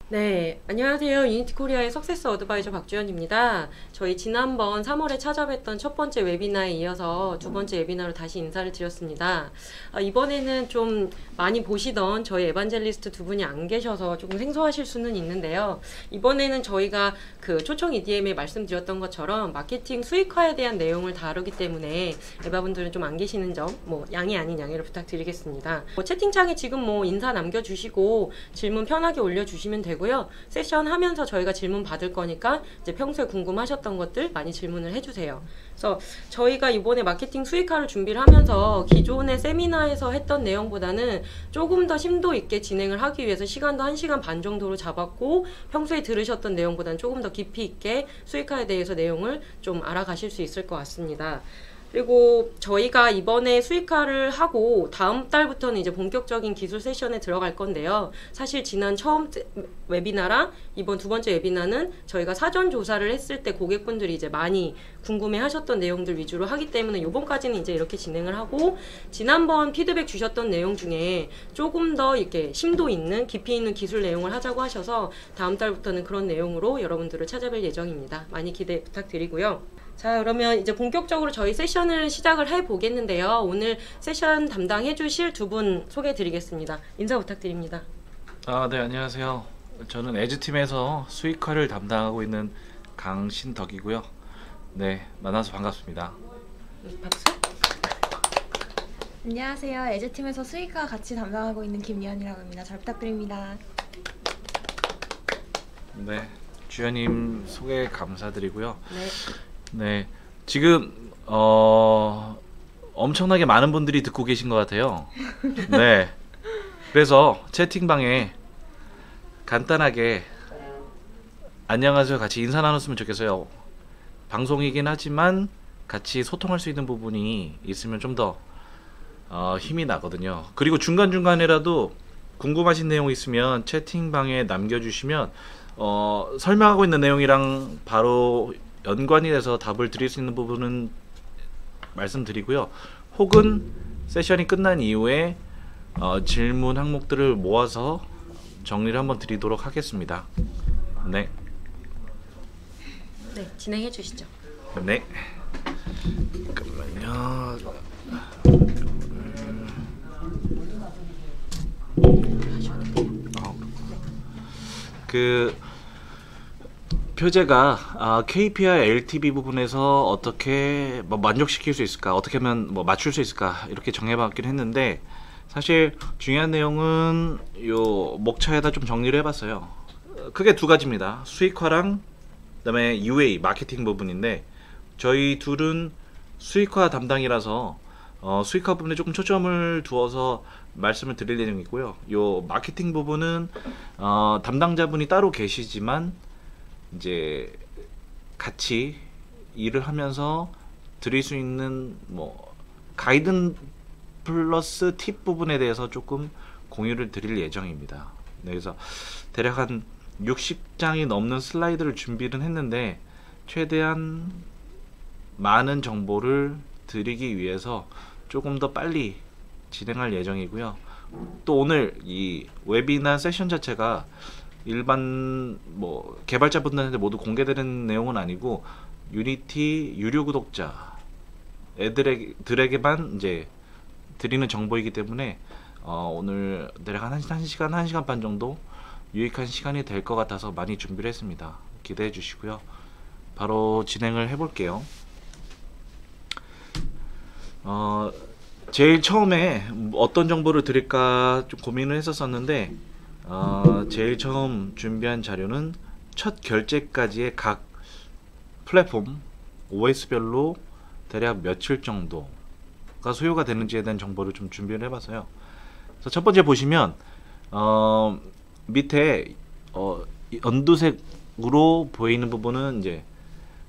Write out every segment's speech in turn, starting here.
네, 안녕하세요. 유니티 코리아의 석세스 어드바이저 박주연입니다. 저희 지난번 3월에 찾아뵀던 첫 번째 웨비나에 이어서 두 번째 웨비나로 다시 인사를 드렸습니다. 이번에는 좀 많이 보시던 저희 에반젤리스트 두 분이 안 계셔서 조금 생소하실 수는 있는데요. 이번에는 저희가 그 초청 EDM에 말씀드렸던 것처럼 마케팅 수익화에 대한 내용을 다루기 때문에 에바분들은 좀 안 계시는 점, 양해 아닌 양해를 부탁드리겠습니다. 채팅창에 지금 인사 남겨주시고 질문 편하게 올려주시면 되고요. 세션 하면서 저희가 질문 받을 거니까 이제 평소에 궁금하셨던 것들 많이 질문을 해주세요. 그래서 저희가 이번에 마케팅 수익화를 준비를 하면서 기존의 세미나에서 했던 내용보다는 조금 더 심도 있게 진행을 하기 위해서 시간도 1시간 반 정도로 잡았고, 평소에 들으셨던 내용보다는 조금 더 깊이 있게 수익화에 대해서 내용을 좀 알아가실 수 있을 것 같습니다. 그리고 저희가 이번에 수익화를 하고 다음 달부터는 이제 본격적인 기술 세션에 들어갈 건데요. 사실 지난 처음 웨비나랑 이번 두 번째 웨비나는 저희가 사전 조사를 했을 때 고객분들이 이제 많이 궁금해 하셨던 내용들 위주로 하기 때문에 이번까지는 이제 이렇게 진행을 하고, 지난번 피드백 주셨던 내용 중에 조금 더 이렇게 심도 있는 깊이 있는 기술 내용을 하자고 하셔서 다음 달부터는 그런 내용으로 여러분들을 찾아뵐 예정입니다. 많이 기대 부탁드리고요. 자, 그러면 이제 본격적으로 저희 세션을 시작을 해보겠는데요. 오늘 세션 담당해 주실 두 분 소개해 드리겠습니다. 인사 부탁드립니다. 네, 안녕하세요. 저는 에즈팀에서 수익화를 담당하고 있는 강신덕이고요. 네, 만나서 반갑습니다. 박수. 안녕하세요. 에즈팀에서 수익화 같이 담당하고 있는 김예언이라고 합니다. 잘 부탁드립니다. 네, 주연님 소개 감사드리고요. 네. 네, 지금 엄청나게 많은 분들이 듣고 계신 것 같아요. 네, 그래서 채팅방에 간단하게 안녕하세요 같이 인사 나눴으면 좋겠어요. 방송이긴 하지만 같이 소통할 수 있는 부분이 있으면 좀 더 힘이 나거든요. 그리고 중간중간에라도 궁금하신 내용 있으면 채팅방에 남겨주시면 설명하고 있는 내용이랑 바로 연관이 돼서 답을 드릴 수 있는 부분은 말씀드리고요. 혹은 세션이 끝난 이후에 질문 항목들을 모아서 정리를 한번 드리도록 하겠습니다. 네. 네, 진행해 주시죠. 네. 잠깐만요. 그 표제가 KPI, LTV 부분에서 어떻게 만족시킬 수 있을까, 어떻게 하면 맞출 수 있을까 이렇게 정해봤긴 했는데, 사실 중요한 내용은 요 목차에다 좀 정리를 해봤어요. 크게 두 가지입니다. 수익화랑 그다음에 UA 마케팅 부분인데, 저희 둘은 수익화 담당이라서 수익화 부분에 조금 초점을 두어서 말씀을 드릴 예정이고요. 요 마케팅 부분은 담당자분이 따로 계시지만 이제 같이 일을 하면서 드릴 수 있는 가이드 플러스 팁 부분에 대해서 조금 공유를 드릴 예정입니다. 네, 그래서 대략 한 60장이 넘는 슬라이드를 준비를 했는데 최대한 많은 정보를 드리기 위해서 조금 더 빨리 진행할 예정이고요. 또 오늘 이 웨비나 세션 자체가 일반 개발자분들한테 모두 공개되는 내용은 아니고 유니티 유료 구독자 애들에게만 이제 드리는 정보이기 때문에 오늘 대략 한 1시간, 1시간 반 정도 유익한 시간이 될 것 같아서 많이 준비를 했습니다. 기대해 주시고요. 바로 진행을 해볼게요. 제일 처음에 어떤 정보를 드릴까 좀 고민을 했었는데, 제일 처음 준비한 자료는 첫 결제까지의 각 플랫폼 OS별로 대략 며칠 정도가 소요가 되는지에 대한 정보를 좀 준비를 해봤어요. 그래서 첫 번째 보시면 밑에 연두색으로 보이는 부분은 이제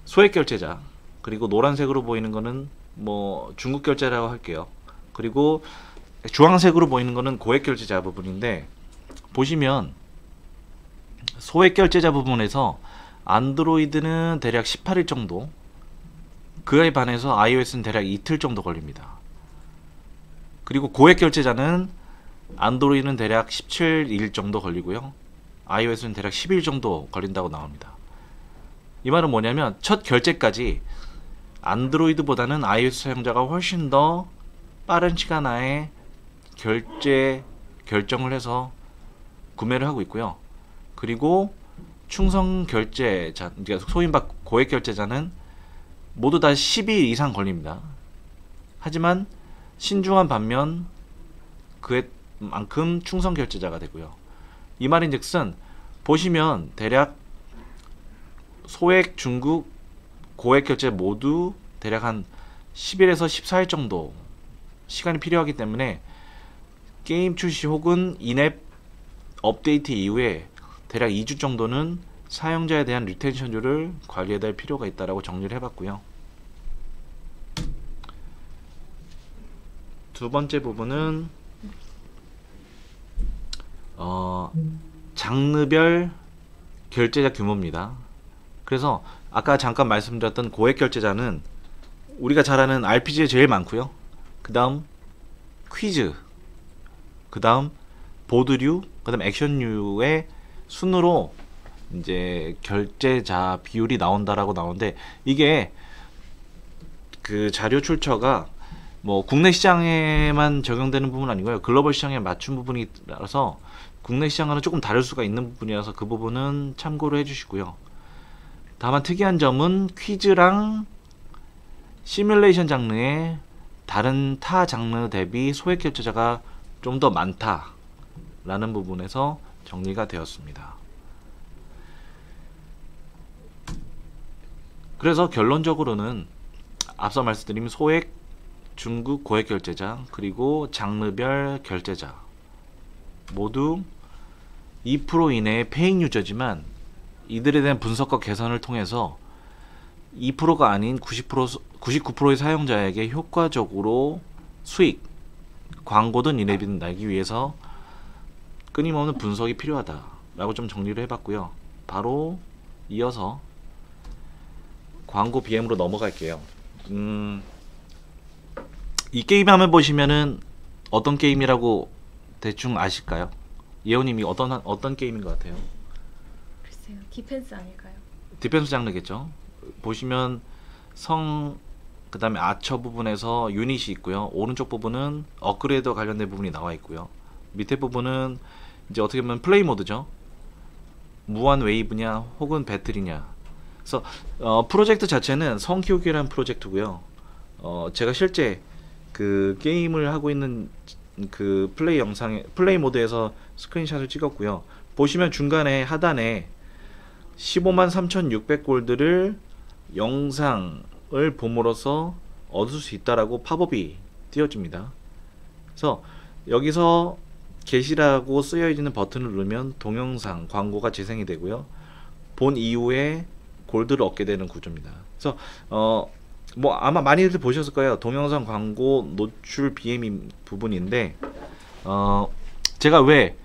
소액 결제자, 그리고 노란색으로 보이는 거는 중국 결제라고 할게요. 그리고 주황색으로 보이는 거는 고액 결제자 부분인데, 보시면 소액 결제자 부분에서 안드로이드는 대략 18일 정도, 그에 반해서 iOS는 대략 이틀 정도 걸립니다. 그리고 고액 결제자는 안드로이드는 대략 17일 정도 걸리고요. iOS는 대략 10일 정도 걸린다고 나옵니다. 이 말은 뭐냐면 첫 결제까지 안드로이드보다는 iOS 사용자가 훨씬 더 빠른 시간 안에 결정을 해서 구매를 하고 있고요. 그리고 충성 결제자, 그러니까 소인박 고액 결제자는 모두 다 10일 이상 걸립니다. 하지만 신중한 반면 그만큼 충성 결제자가 되고요. 이 말인즉슨 보시면 대략 소액, 중국, 고액 결제 모두 대략 한 10일에서 14일 정도 시간이 필요하기 때문에 게임 출시 혹은 인앱 업데이트 이후에 대략 2주 정도는 사용자에 대한 리텐션율을 관리해야 될 필요가 있다고 정리를 해봤고요. 두 번째 부분은 장르별 결제자 규모입니다. 그래서 아까 잠깐 말씀드렸던 고액 결제자는 우리가 잘 아는 RPG에 제일 많고요. 그 다음 퀴즈, 그 다음 보드류, 그 다음 액션류의 순으로 이제 결제자 비율이 나온다라고 나오는데, 이게 그 자료 출처가 뭐 국내 시장에만 적용되는 부분은 아니고요. 글로벌 시장에 맞춘 부분이라서 국내 시장과는 조금 다를 수가 있는 부분이라서 그 부분은 참고를 해주시고요. 다만 특이한 점은 퀴즈랑 시뮬레이션 장르의 다른 타 장르 대비 소액 결제자가 좀 더 많다라는 부분에서 정리가 되었습니다. 그래서 결론적으로는 앞서 말씀드린 소액, 중국 고액 결제자, 그리고 장르별 결제자 모두 2% 이내의 페이잉 유저지만 이들에 대한 분석과 개선을 통해서 2%가 아닌 99%의 사용자에게 효과적으로 수익, 광고든 인앱이든 날기 위해서 끊임없는 분석이 필요하다라고 좀 정리를 해봤고요. 바로 이어서 광고 BM으로 넘어갈게요. 이 게임 화면 보시면은 어떤 게임이라고 대충 아실까요? 예원님이 어떤 게임인 것 같아요? 글쎄요, 디펜스 아닐까요? 디펜스 장르겠죠. 보시면 그 다음에 아처 부분에서 유닛이 있고요. 오른쪽 부분은 업그레이드와 관련된 부분이 나와 있고요. 밑에 부분은 이제 어떻게 보면 플레이 모드죠. 무한 웨이브냐 혹은 배틀이냐. 그래서 프로젝트 자체는 성 키우기라는 프로젝트고요. 제가 실제 그 게임을 하고 있는 그 플레이 모드에서 스크린샷을 찍었고요. 보시면 중간에 하단에 153,600 골드를 영상을 봄으로써 얻을 수 있다라고 팝업이 띄워집니다. 그래서 여기서 게시라고 쓰여 있는 버튼을 누르면 동영상 광고가 재생이 되고요. 본 이후에 골드를 얻게 되는 구조입니다. 그래서 뭐 아마 많이들 보셨을 거예요. 동영상 광고 노출 BM 부분인데, 제가 왜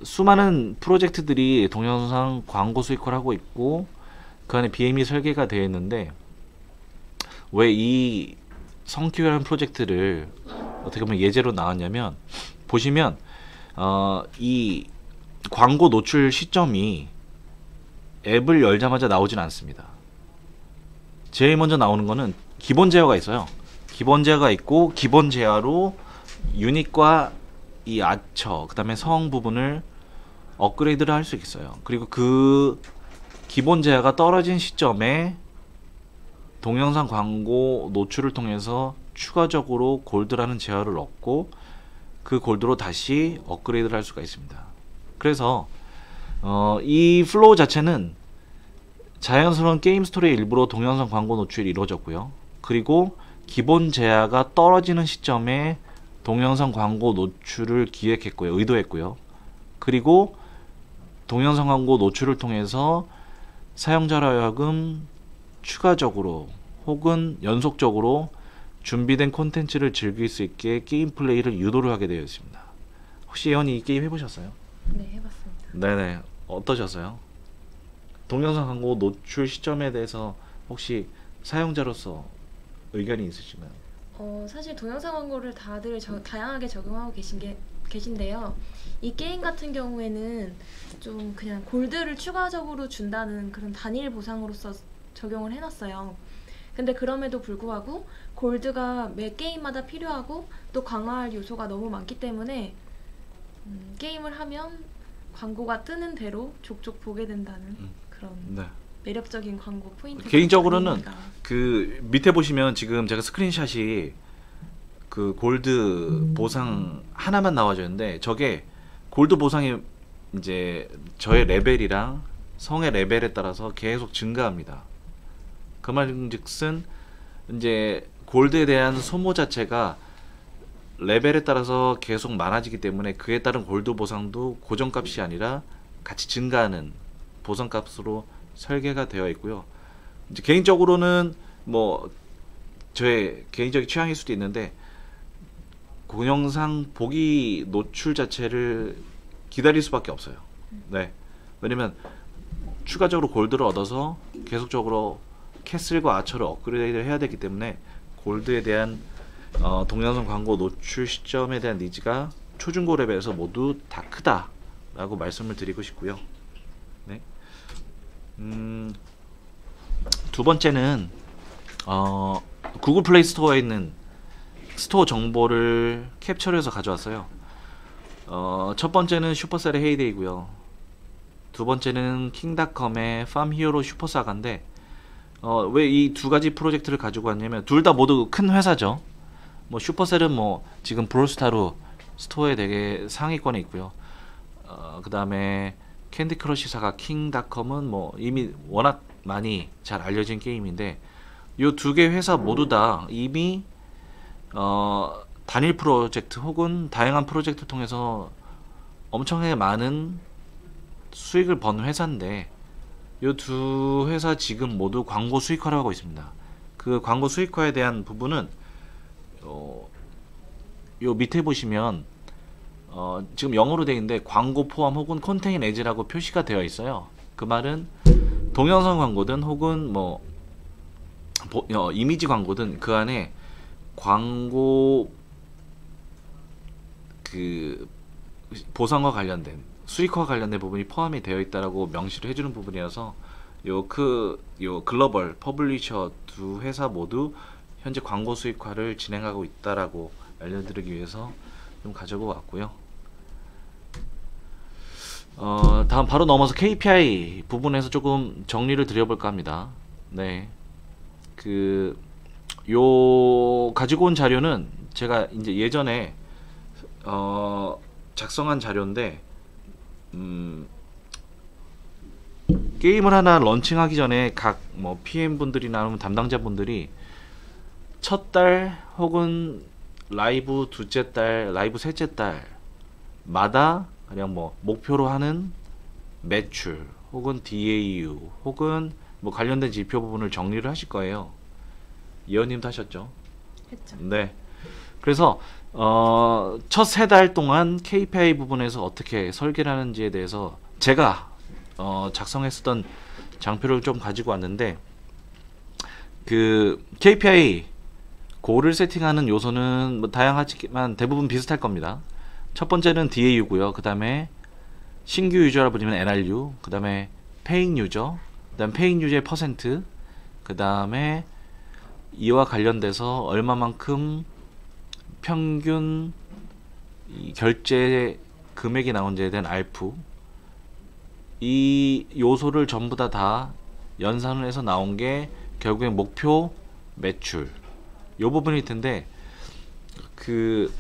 수많은 프로젝트들이 동영상 광고 수익화를 하고 있고 그 안에 BM이 설계가 되어 있는데, 왜 이 성큐라는 프로젝트를 어떻게 보면 예제로 나왔냐면, 보시면 이 광고 노출 시점이 앱을 열자마자 나오진 않습니다. 제일 먼저 나오는 거는 기본 제어가 있어요. 기본 제어가 있고, 기본 제어로 유닛과 이 아처, 그 다음에 성 부분을 업그레이드를 할 수 있어요. 그리고 그 기본 제어가 떨어진 시점에 동영상 광고 노출을 통해서 추가적으로 골드라는 제어를 얻고 그 골드로 다시 업그레이드를 할 수가 있습니다. 그래서 이 플로우 자체는 자연스러운 게임 스토리의 일부로 동영상 광고 노출이 이루어졌고요. 그리고 기본 제어가 떨어지는 시점에 동영상 광고 노출을 기획했고요. 의도했고요. 그리고 동영상 광고 노출을 통해서 사용자로 하여금 추가적으로 혹은 연속적으로 준비된 콘텐츠를 즐길 수 있게 게임 플레이를 유도를 하게 되어 있습니다. 혹시 예원이 이 게임 해보셨어요? 네, 해봤습니다. 네네. 어떠셨어요? 동영상 광고 노출 시점에 대해서 혹시 사용자로서 의견이 있으신가요? 사실 동영상 광고를 다들 다양하게 적용하고 계신 게 계신데요. 이 게임 같은 경우에는 좀 그냥 골드를 추가적으로 준다는 그런 단일 보상으로서 적용을 해놨어요. 근데 그럼에도 불구하고 골드가 매 게임마다 필요하고 또 강화할 요소가 너무 많기 때문에 게임을 하면 광고가 뜨는 대로 족족 보게 된다는 그런 네. 매력적인 광고 포인트. 개인적으로는 그 밑에 보시면 지금 제가 스크린샷이 그 골드 보상 하나만 나와져 있는데 저게 골드 보상이 이제 저의 레벨이랑 성의 레벨에 따라서 계속 증가합니다. 그 말인즉슨 이제 골드에 대한 소모 자체가 레벨에 따라서 계속 많아지기 때문에 그에 따른 골드 보상도 고정값이 아니라 같이 증가하는 보상값으로 설계가 되어 있고요. 이제 개인적으로는 뭐 저의 개인적인 취향일 수도 있는데 동영상 보기 노출 자체를 기다릴 수밖에 없어요. 네. 왜냐면 추가적으로 골드를 얻어서 계속적으로 캐슬과 아처를 업그레이드 해야 되기 때문에 골드에 대한 동영상 광고 노출 시점에 대한 니즈가 초중고 레벨에서 모두 다 크다라고 말씀을 드리고 싶고요. 네. 두 번째는 구글 플레이 스토어에 있는 스토어 정보를 캡처해서 가져왔어요. 첫 번째는 슈퍼셀의 헤이데이고요. 두 번째는 킹닷컴의 팜 히어로 슈퍼사가인데 왜 이 두 가지 프로젝트를 가지고 왔냐면 둘 다 모두 큰 회사죠. 뭐 슈퍼셀은 뭐 지금 브롤스타로 스토어에 되게 상위권에 있고요. 그 다음에 캔디 크러쉬 사가 킹닷컴은 뭐 이미 워낙 많이 잘 알려진 게임인데 이 두 개 회사 모두 다 이미 단일 프로젝트 혹은 다양한 프로젝트를 통해서 엄청나게 많은 수익을 번 회사인데 이 두 회사 지금 모두 광고 수익화를 하고 있습니다. 그 광고 수익화에 대한 부분은 요 밑에 보시면 지금 영어로 되어 있는데 광고 포함 혹은 컨테인 에즈라고 표시가 되어 있어요. 그 말은 동영상 광고든 혹은 뭐 이미지 광고든 그 안에 광고 그 보상과 관련된 수익화 관련된 부분이 포함이 되어 있다라고 명시를 해주는 부분이어서 요 글로벌 퍼블리셔 두 회사 모두 현재 광고 수익화를 진행하고 있다라고 알려드리기 위해서 좀 가지고 왔고요. 다음 바로 넘어서 KPI 부분에서 조금 정리를 드려볼까 합니다. 네, 요 가지고 온 자료는 제가 이제 예전에 작성한 자료인데 게임을 하나 런칭하기 전에 각 뭐 PM 분들이나 아니면 담당자 분들이 첫 달 혹은 라이브 둘째 달, 라이브 셋째 달마다 그냥 뭐 목표로 하는 매출 혹은 DAU 혹은 뭐 관련된 지표 부분을 정리를 하실 거예요. 예언님도 하셨죠? 했죠. 네. 그래서 첫 세 달 동안 KPI 부분에서 어떻게 설계를 하는지에 대해서 제가 작성했었던 장표를 좀 가지고 왔는데 그 KPI 고를 세팅하는 요소는 뭐 다양하지만 대부분 비슷할 겁니다. 첫 번째는 DAU고요. 그 다음에 신규 유저라 불리면 NRU, 그 다음에 페잉 유저, 그 다음 페잉 유저의 퍼센트, 그 다음에 이와 관련돼서 얼마만큼 평균 결제 금액이 나온지에 대한 알프, 이 요소를 전부 다 연산을 해서 나온 게 결국엔 목표 매출 요 부분일 텐데 그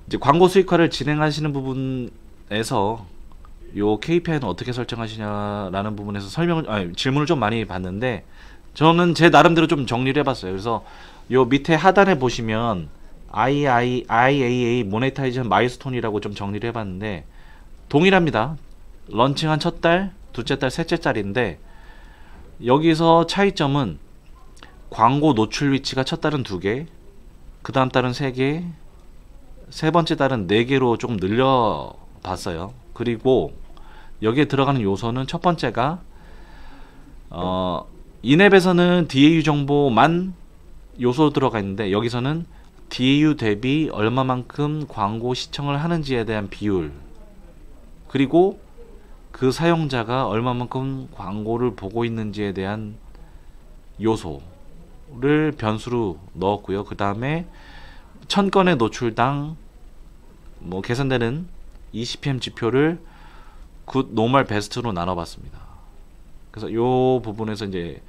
이제 광고 수익화를 진행하시는 부분에서 요 KPI는 어떻게 설정하시냐라는 부분에서 질문을 좀 많이 받는데 저는 제 나름대로 좀 정리를 해봤어요. 그래서 요 밑에 하단에 보시면 IAA 모네타이제이션 마일스톤이라고 좀 정리를 해봤는데 동일합니다. 런칭한 첫 달, 둘째 달, 셋째 달인데 여기서 차이점은 광고 노출 위치가 첫 달은 2개, 그 다음 달은 3개, 세 번째 달은 4개로 조금 늘려봤어요. 그리고 여기에 들어가는 요소는 첫 번째가 인앱에서는 DAU 정보만 요소로 들어가 있는데 여기서는 DAU 대비 얼마만큼 광고 시청을 하는지에 대한 비율, 그리고 그 사용자가 얼마만큼 광고를 보고 있는지에 대한 요소를 변수로 넣었고요. 그 다음에 1000건의 노출당 뭐 계산되는 ECPM 지표를 굿, 노멀, 베스트로 나눠봤습니다. 그래서 이 부분에서 이제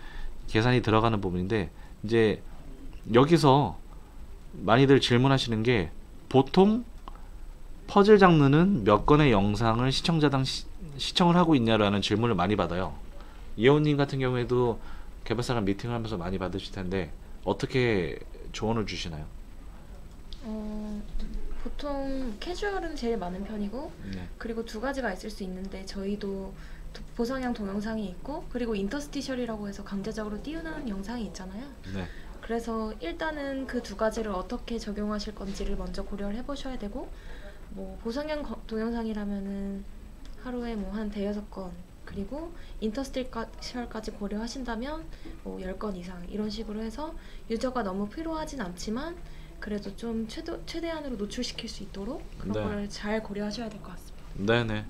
계산이 들어가는 부분인데, 이제 여기서 많이들 질문하시는 게, 보통 퍼즐 장르는 몇 건의 영상을 시청자당 시청을 하고 있냐라는 질문을 많이 받아요. 이혜원님 같은 경우에도 개발사랑 미팅을 하면서 많이 받으실 텐데 어떻게 조언을 주시나요? 보통 캐주얼은 제일 많은 편이고, 네. 그리고 두 가지가 있을 수 있는데 저희도 보상형 동영상이 있고, 그리고 인터스티셜이라고 해서 강제적으로 띄우는 영상이 있잖아요. 네. 그래서 일단은 그 두 가지를 어떻게 적용하실 건지를 먼저 고려를 해보셔야 되고, 뭐 보상형 동영상이라면은 하루에 뭐 한 대여섯 건, 그리고 인터스티셜까지 고려하신다면 뭐 10건 이상 이런 식으로 해서 유저가 너무 피로하진 않지만 그래도 좀 최대한으로 노출시킬 수 있도록 그런 네. 거를 잘 고려하셔야 될 것 같습니다. 네네.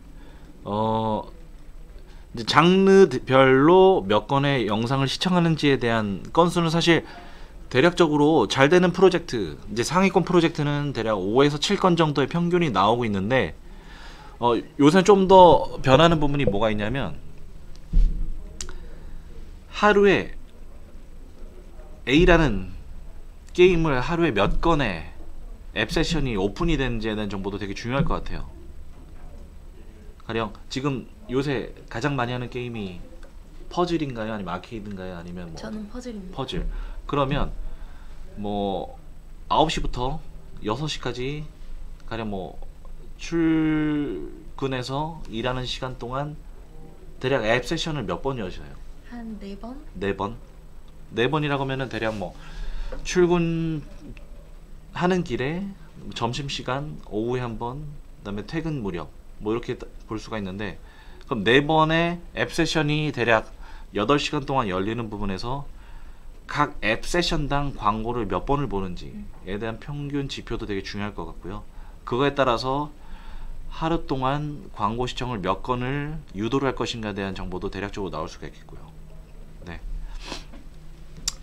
이제 장르별로 몇 건의 영상을 시청하는지에 대한 건수는 사실 대략적으로 잘 되는 프로젝트, 이제 상위권 프로젝트는 대략 5에서 7건 정도의 평균이 나오고 있는데, 요새는 좀 더 변하는 부분이 뭐가 있냐면, 하루에 A라는 게임을 하루에 몇 건의 앱 세션이 오픈이 되는지에 대한 정보도 되게 중요할 것 같아요. 가령 지금 요새 가장 많이 하는 게임이 퍼즐인가요? 아니면 아케이드인가요? 아니면 뭐 저는 퍼즐입니다. 퍼즐. 그러면 뭐 9시부터 6시까지 가령 뭐 출근해서 일하는 시간 동안 대략 앱 세션을 몇 번 여셔요? 한 4번? 4번? 4번이라고 하면은 대략 뭐 출근하는 길에, 점심시간, 오후에 한 번, 그 다음에 퇴근 무렵 뭐 이렇게 볼 수가 있는데, 그럼 4번의 앱 세션이 대략 8시간 동안 열리는 부분에서 각 앱 세션당 광고를 몇 번을 보는지에 대한 평균 지표도 되게 중요할 것 같고요. 그거에 따라서 하루 동안 광고 시청을 몇 건을 유도를 할 것인가에 대한 정보도 대략적으로 나올 수가 있겠고요. 네.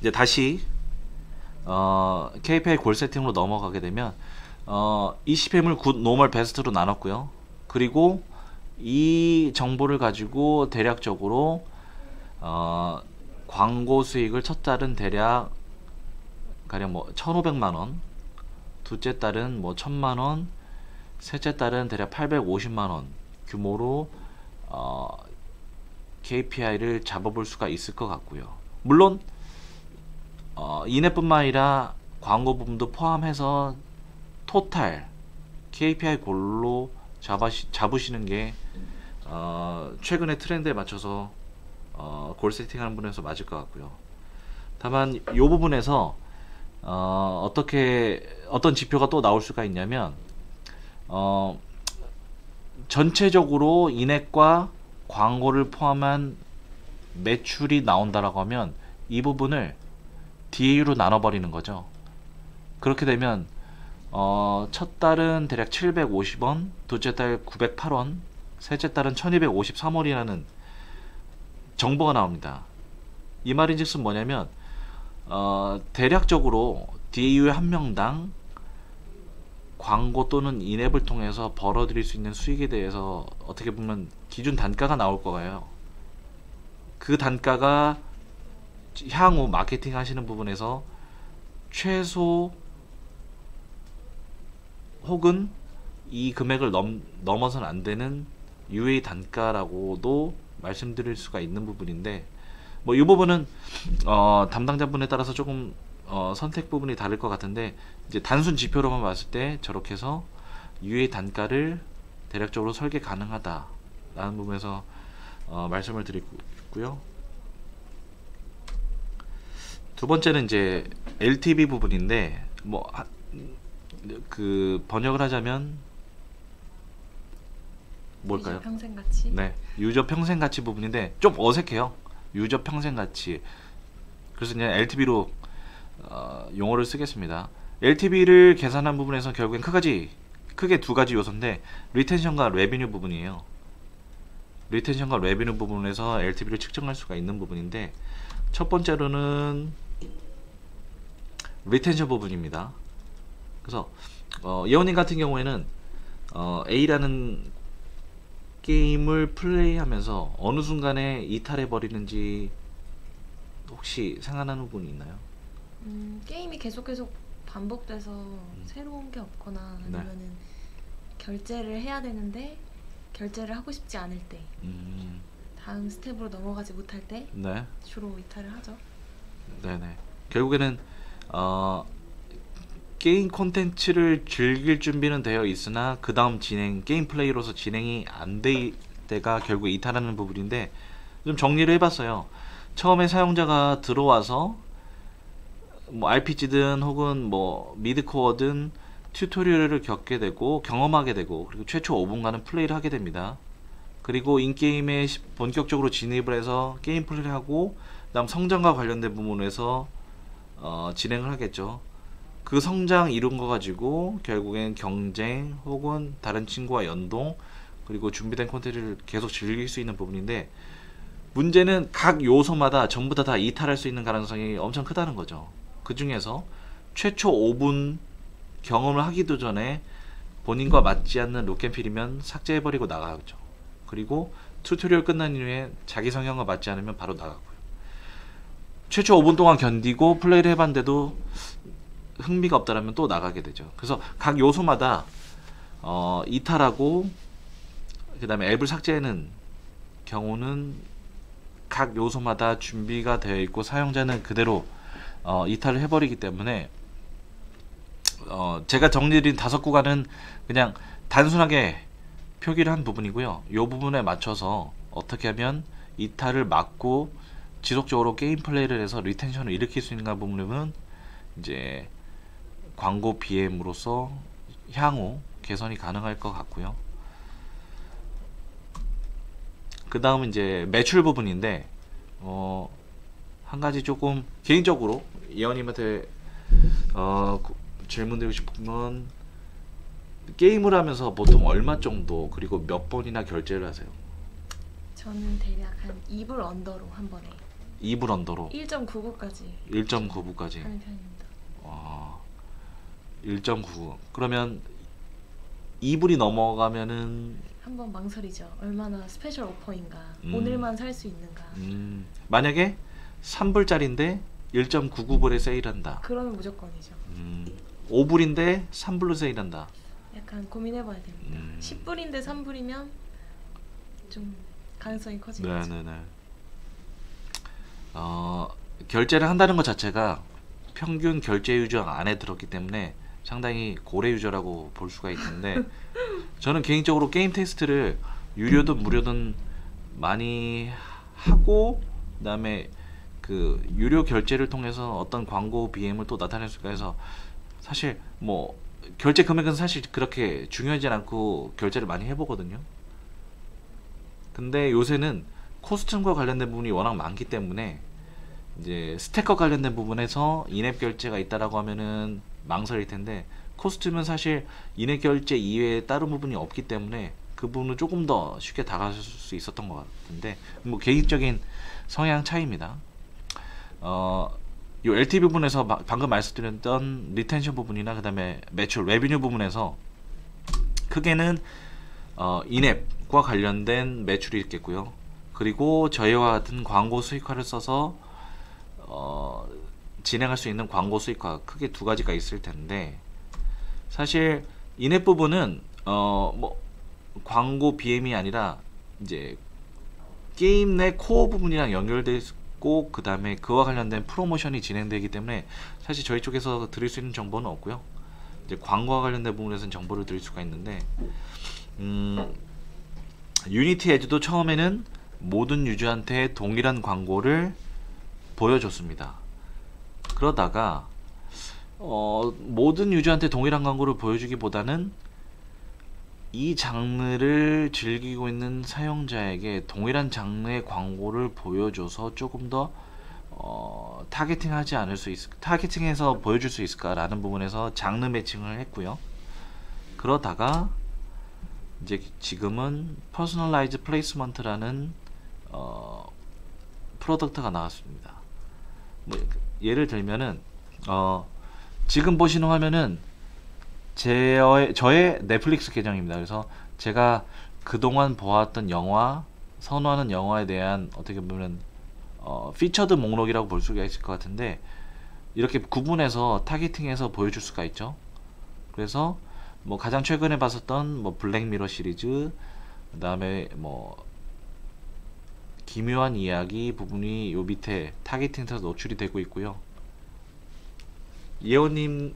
이제 다시 KPI 골 세팅으로 넘어가게 되면, ECPM을 굿, 노멀, 베스트로 나눴고요. 그리고 이 정보를 가지고 대략적으로 광고 수익을 첫 달은 대략 가령 뭐 1,500만원, 둘째 달은 뭐 1,000만원, 셋째 달은 대략 850만원 규모로 KPI를 잡아볼 수가 있을 것 같고요. 물론 이내뿐만 아니라 광고 부분도 포함해서 토탈 KPI 골로 잡으시는 게 최근의 트렌드에 맞춰서 골 세팅하는 분에서 맞을 것 같고요. 다만 이 부분에서 어떤 지표가 또 나올 수가 있냐면, 전체적으로 인앱과 광고를 포함한 매출이 나온다라고 하면 이 부분을 DAU로 나눠버리는 거죠. 그렇게 되면 첫 달은 대략 750원, 둘째 달 908원, 셋째 달은 1253원이라는 정보가 나옵니다. 이 말인즉슨 뭐냐면, 대략적으로 DAU의 한 명당 광고 또는 인앱을 통해서 벌어들일 수 있는 수익에 대해서 어떻게 보면 기준 단가가 나올 거예요. 그 단가가 향후 마케팅 하시는 부분에서 최소 혹은 이 금액을 넘어서는 안 되는 유의 단가라고도 말씀드릴 수가 있는 부분인데, 뭐 이 부분은 담당자분에 따라서 조금 선택 부분이 다를 것 같은데, 이제 단순 지표로만 봤을 때 저렇게 해서 유의 단가를 대략적으로 설계 가능하다라는 부분에서 말씀을 드리고요. 두 번째는 이제 LTV 부분인데, 뭐 그 번역을 하자면 뭘까요? 유저 평생 가치. 네, 유저 평생 가치 부분인데 좀 어색해요. 유저 평생 가치. 그래서 그냥 LTV로 용어를 쓰겠습니다. LTV를 계산한 부분에서 결국엔 크게 두 가지 요소인데 리텐션과 레비뉴 부분이에요. 리텐션과 레비뉴 부분에서 LTV를 측정할 수가 있는 부분인데 첫 번째로는 리텐션 부분입니다. 그래서 예원님 같은 경우에는 A라는 게임을 플레이하면서 어느 순간에 이탈해 버리는지 혹시 생각나는 부분이 있나요? 게임이 계속 반복돼서 새로운 게 없거나 네. 아니면은 결제를 해야 되는데 결제를 하고 싶지 않을 때 다음 스텝으로 넘어가지 못할 때 네, 주로 이탈을 하죠. 네네. 결국에는 게임 콘텐츠를 즐길 준비는 되어 있으나 그 다음 게임 플레이로서 진행이 안 될 때가 결국 이탈하는 부분인데 좀 정리를 해봤어요. 처음에 사용자가 들어와서 뭐 RPG든 혹은 뭐 미드코어든 튜토리얼을 겪게 되고 경험하게 되고 그리고 최초 5분간은 플레이를 하게 됩니다. 그리고 인게임에 본격적으로 진입을 해서 게임 플레이를 하고 그다음 성장과 관련된 부분에서 진행을 하겠죠. 그 성장 이룬 거 가지고 결국엔 경쟁 혹은 다른 친구와 연동 그리고 준비된 콘텐츠를 계속 즐길 수 있는 부분인데 문제는 각 요소마다 전부 다 이탈할 수 있는 가능성이 엄청 크다는 거죠. 그 중에서 최초 5분 경험을 하기도 전에 본인과 맞지 않는 룩앤필이면 삭제해버리고 나가죠. 그리고 튜토리얼 끝난 이후에 자기 성향과 맞지 않으면 바로 나가고요. 최초 5분 동안 견디고 플레이를 해봤는데도 흥미가 없다라면 또 나가게 되죠. 그래서 각 요소마다 이탈하고 그 다음에 앱을 삭제하는 경우는 각 요소마다 준비가 되어 있고 사용자는 그대로 이탈을 해버리기 때문에 제가 정리드린 5구간은 그냥 단순하게 표기를 한 부분이고요. 이 부분에 맞춰서 어떻게 하면 이탈을 막고 지속적으로 게임 플레이를 해서 리텐션을 일으킬 수 있는가 부분은 이제 광고 BM으로서 향후 개선이 가능할 것 같고요. 그 다음은 이제 매출 부분인데 한 가지 조금 개인적으로 예원님한테 질문드리고 싶은 건 게임을 하면서 보통 얼마 정도 그리고 몇 번이나 결제를 하세요? 저는 대략 한 2불 언더로 한 번에 2불 언더로 1.99까지 1.99까지 하는 편입니다. 1.99 그러면 2불이 넘어가면은 한 번 망설이죠. 얼마나 스페셜 오퍼인가. 음. 오늘만 살 수 있는가. 만약에 3불짜리인데 1.99불에 세일한다. 그러면 무조건이죠. 5불인데 3불로 세일한다. 약간 고민해봐야 됩니다. 10불인데 3불이면 좀 가능성이 커지겠죠. 네네네. 결제를 한다는 것 자체가 평균 결제 유저 안에 들었기 때문에 상당히 고래 유저라고 볼 수가 있는데 저는 개인적으로 게임 테스트를 유료든 무료든 많이 하고 그다음에 그 유료 결제를 통해서 어떤 광고 BM을 또 나타낼 수가 해서 사실 뭐 결제 금액은 사실 그렇게 중요하지 않고 결제를 많이 해보거든요. 근데 요새는 코스튬과 관련된 부분이 워낙 많기 때문에 이제 스택과 관련된 부분에서 인앱 결제가 있다라고 하면은 망설일 텐데 코스튬은 사실 인앱 결제 이외에 다른 부분이 없기 때문에 그 부분은 조금 더 쉽게 다가갈 수 있었던 것 같은데 뭐 개인적인 성향 차이입니다. 요 LTV 부분에서 방금 말씀드렸던 리텐션 부분이나 그 다음에 매출 레비뉴 부분에서 크게는 인앱과 관련된 매출이 있겠고요. 그리고 저희와 같은 광고 수익화를 써서 진행할 수 있는 광고 수익화 크게 두 가지가 있을 텐데 사실 인앱 부분은 뭐 광고 BM이 아니라 이제 게임 내 코어 부분이랑 연결돼 있고 그 다음에 그와 관련된 프로모션이 진행되기 때문에 사실 저희 쪽에서 드릴 수 있는 정보는 없고요. 이제 광고와 관련된 부분에서는 정보를 드릴 수가 있는데 유니티 에즈도 처음에는 모든 유저한테 동일한 광고를 보여줬습니다. 그러다가 모든 유저한테 동일한 광고를 보여주기보다는 이 장르를 즐기고 있는 사용자에게 동일한 장르의 광고를 보여줘서 조금 더 타겟팅하지 않을 수 있을 타겟팅해서 보여줄 수 있을까라는 부분에서 장르 매칭을 했고요. 그러다가 이제 지금은 퍼스널라이즈 플레이스먼트라는 프로덕트가 나왔습니다. 뭐 예를 들면은 지금 보시는 화면은 저의 넷플릭스 계정입니다. 그래서 제가 그동안 보았던 영화, 선호하는 영화에 대한 어떻게 보면 피처드 목록이라고 볼 수가 있을 것 같은데, 이렇게 구분해서 타겟팅해서 보여줄 수가 있죠. 그래서 뭐 가장 최근에 봤었던 뭐 블랙미러 시리즈, 그 다음에 뭐 기묘한 이야기 부분이 요 밑에 타겟팅에서 노출이 되고 있고요. 예원님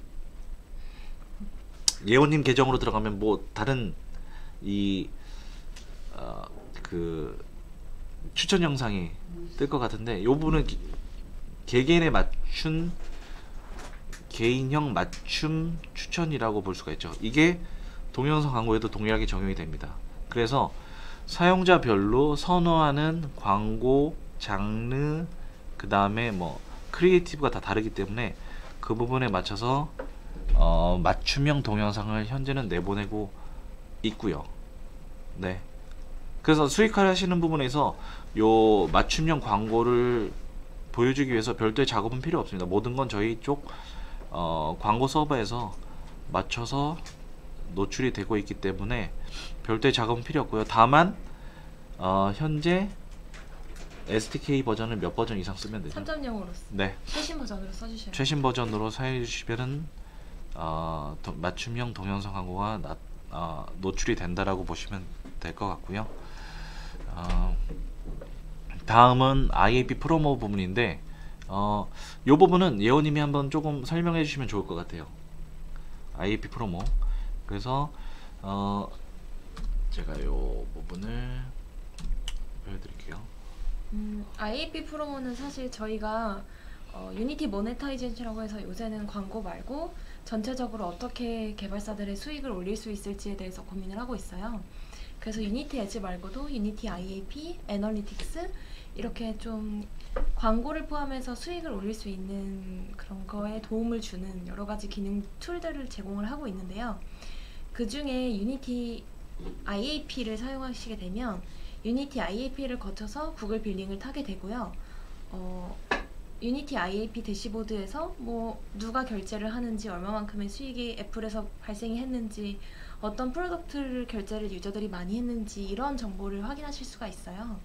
계정으로 들어가면 뭐 다른 그 추천 영상이 뜰 것 같은데, 이 부분은 개인형 맞춤 추천이라고 볼 수가 있죠. 이게 동영상 광고에도 동일하게 적용이 됩니다. 그래서 사용자별로 선호하는 광고 장르, 그 다음에 뭐 크리에이티브가 다 다르기 때문에 그 부분에 맞춰서 맞춤형 동영상을 현재는 내보내고 있고요. 네. 그래서 수익화를 하시는 부분에서 요 맞춤형 광고를 보여주기 위해서 별도의 작업은 필요 없습니다. 모든 건 저희 쪽 광고 서버에서 맞춰서 노출이 되고 있기 때문에 별도의 작업은 필요 없고요. 다만 현재 SDK 버전을 몇 버전 이상 쓰면 되죠? 3.0으로 네. 최신 버전으로 써주셔요. 최신 버전으로 사용해 주시면은 맞춤형 동영상 광고가 노출이 된다라고 보시면 될 것 같고요. 다음은 IAP 프로모 부분인데, 이 부분은 예원님이 한번 조금 설명해 주시면 좋을 것 같아요. IAP 프로모. 그래서 제가 이 부분을 보여드릴게요. IAP 프로모는 사실 저희가 유니티 모네타이제이션이라고 해서 요새는 광고 말고 전체적으로 어떻게 개발사들의 수익을 올릴 수 있을지에 대해서 고민을 하고 있어요. 그래서 유니티 에지 말고도 유니티 IAP, 애널리틱스 이렇게 좀 광고를 포함해서 수익을 올릴 수 있는 그런 거에 도움을 주는 여러 가지 기능 툴들을 제공을 하고 있는데요. 그 중에 유니티 IAP를 사용하시게 되면 유니티 IAP를 거쳐서 구글 빌링을 타게 되고요. 유니티 IAP 대시보드에서 뭐 누가 결제를 하는지, 얼마만큼의 수익이 애플에서 발생이 했는지, 어떤 프로덕트를 결제를 유저들이 많이 했는지 이런 정보를 확인하실 수가 있어요.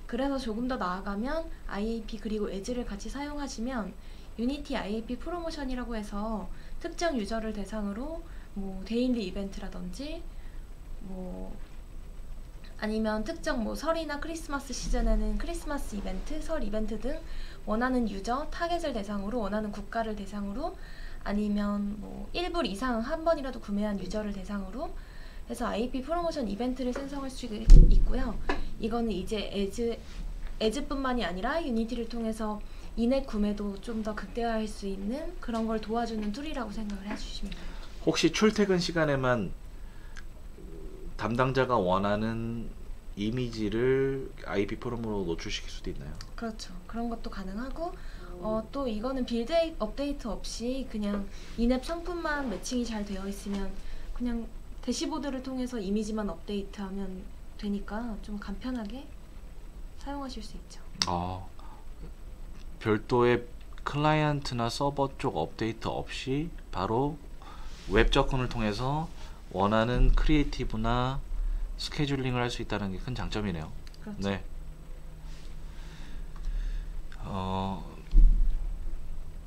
그래서 조금 더 나아가면 IAP 그리고 에즈를 같이 사용하시면 유니티 IAP 프로모션이라고 해서 특정 유저를 대상으로 뭐 데일리 이벤트라든지 뭐 아니면 특정 뭐 설이나 크리스마스 시즌에는 크리스마스 이벤트, 설 이벤트 등 원하는 유저, 타겟을 대상으로, 원하는 국가를 대상으로, 아니면 뭐 1불 이상 한 번이라도 구매한 유저를 대상으로 해서 IAP 프로모션 이벤트를 생성할 수 있고요. 이거는 이제 에즈뿐만이 아니라 유니티를 통해서 인앱 구매도 좀 더 극대화할 수 있는 그런 걸 도와주는 툴이라고 생각을 해주시면 돼요. 혹시 출퇴근 시간에만 담당자가 원하는 이미지를 IAP 프로모로 노출시킬 수도 있나요? 그렇죠. 그런 것도 가능하고 또 이거는 빌드 업데이트 없이 그냥 인앱 상품만 매칭이 잘 되어 있으면 그냥 대시보드를 통해서 이미지만 업데이트하면 되니까 좀 간편하게 사용하실 수 있죠. 별도의 클라이언트나 서버 쪽 업데이트 없이 바로 웹 접근을 통해서 원하는 크리에이티브나 스케줄링을 할 수 있다는 게 큰 장점이네요. 그렇죠. 네.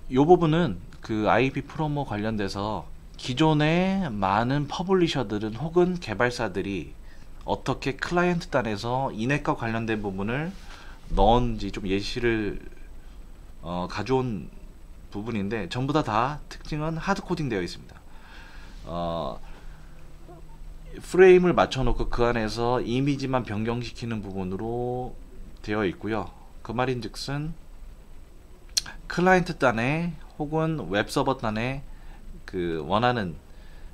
이 부분은 그 IAP 프로모 관련돼서 기존의 많은 퍼블리셔들은 혹은 개발사들이 어떻게 클라이언트 단에서 인앱과 관련된 부분을 넣었는지 좀 예시를 가져온 부분인데, 전부 다 특징은 하드코딩 되어 있습니다. 프레임을 맞춰놓고 그 안에서 이미지만 변경시키는 부분으로 되어 있고요. 그 말인즉슨 클라이언트 단에 혹은 웹서버 단에 그 원하는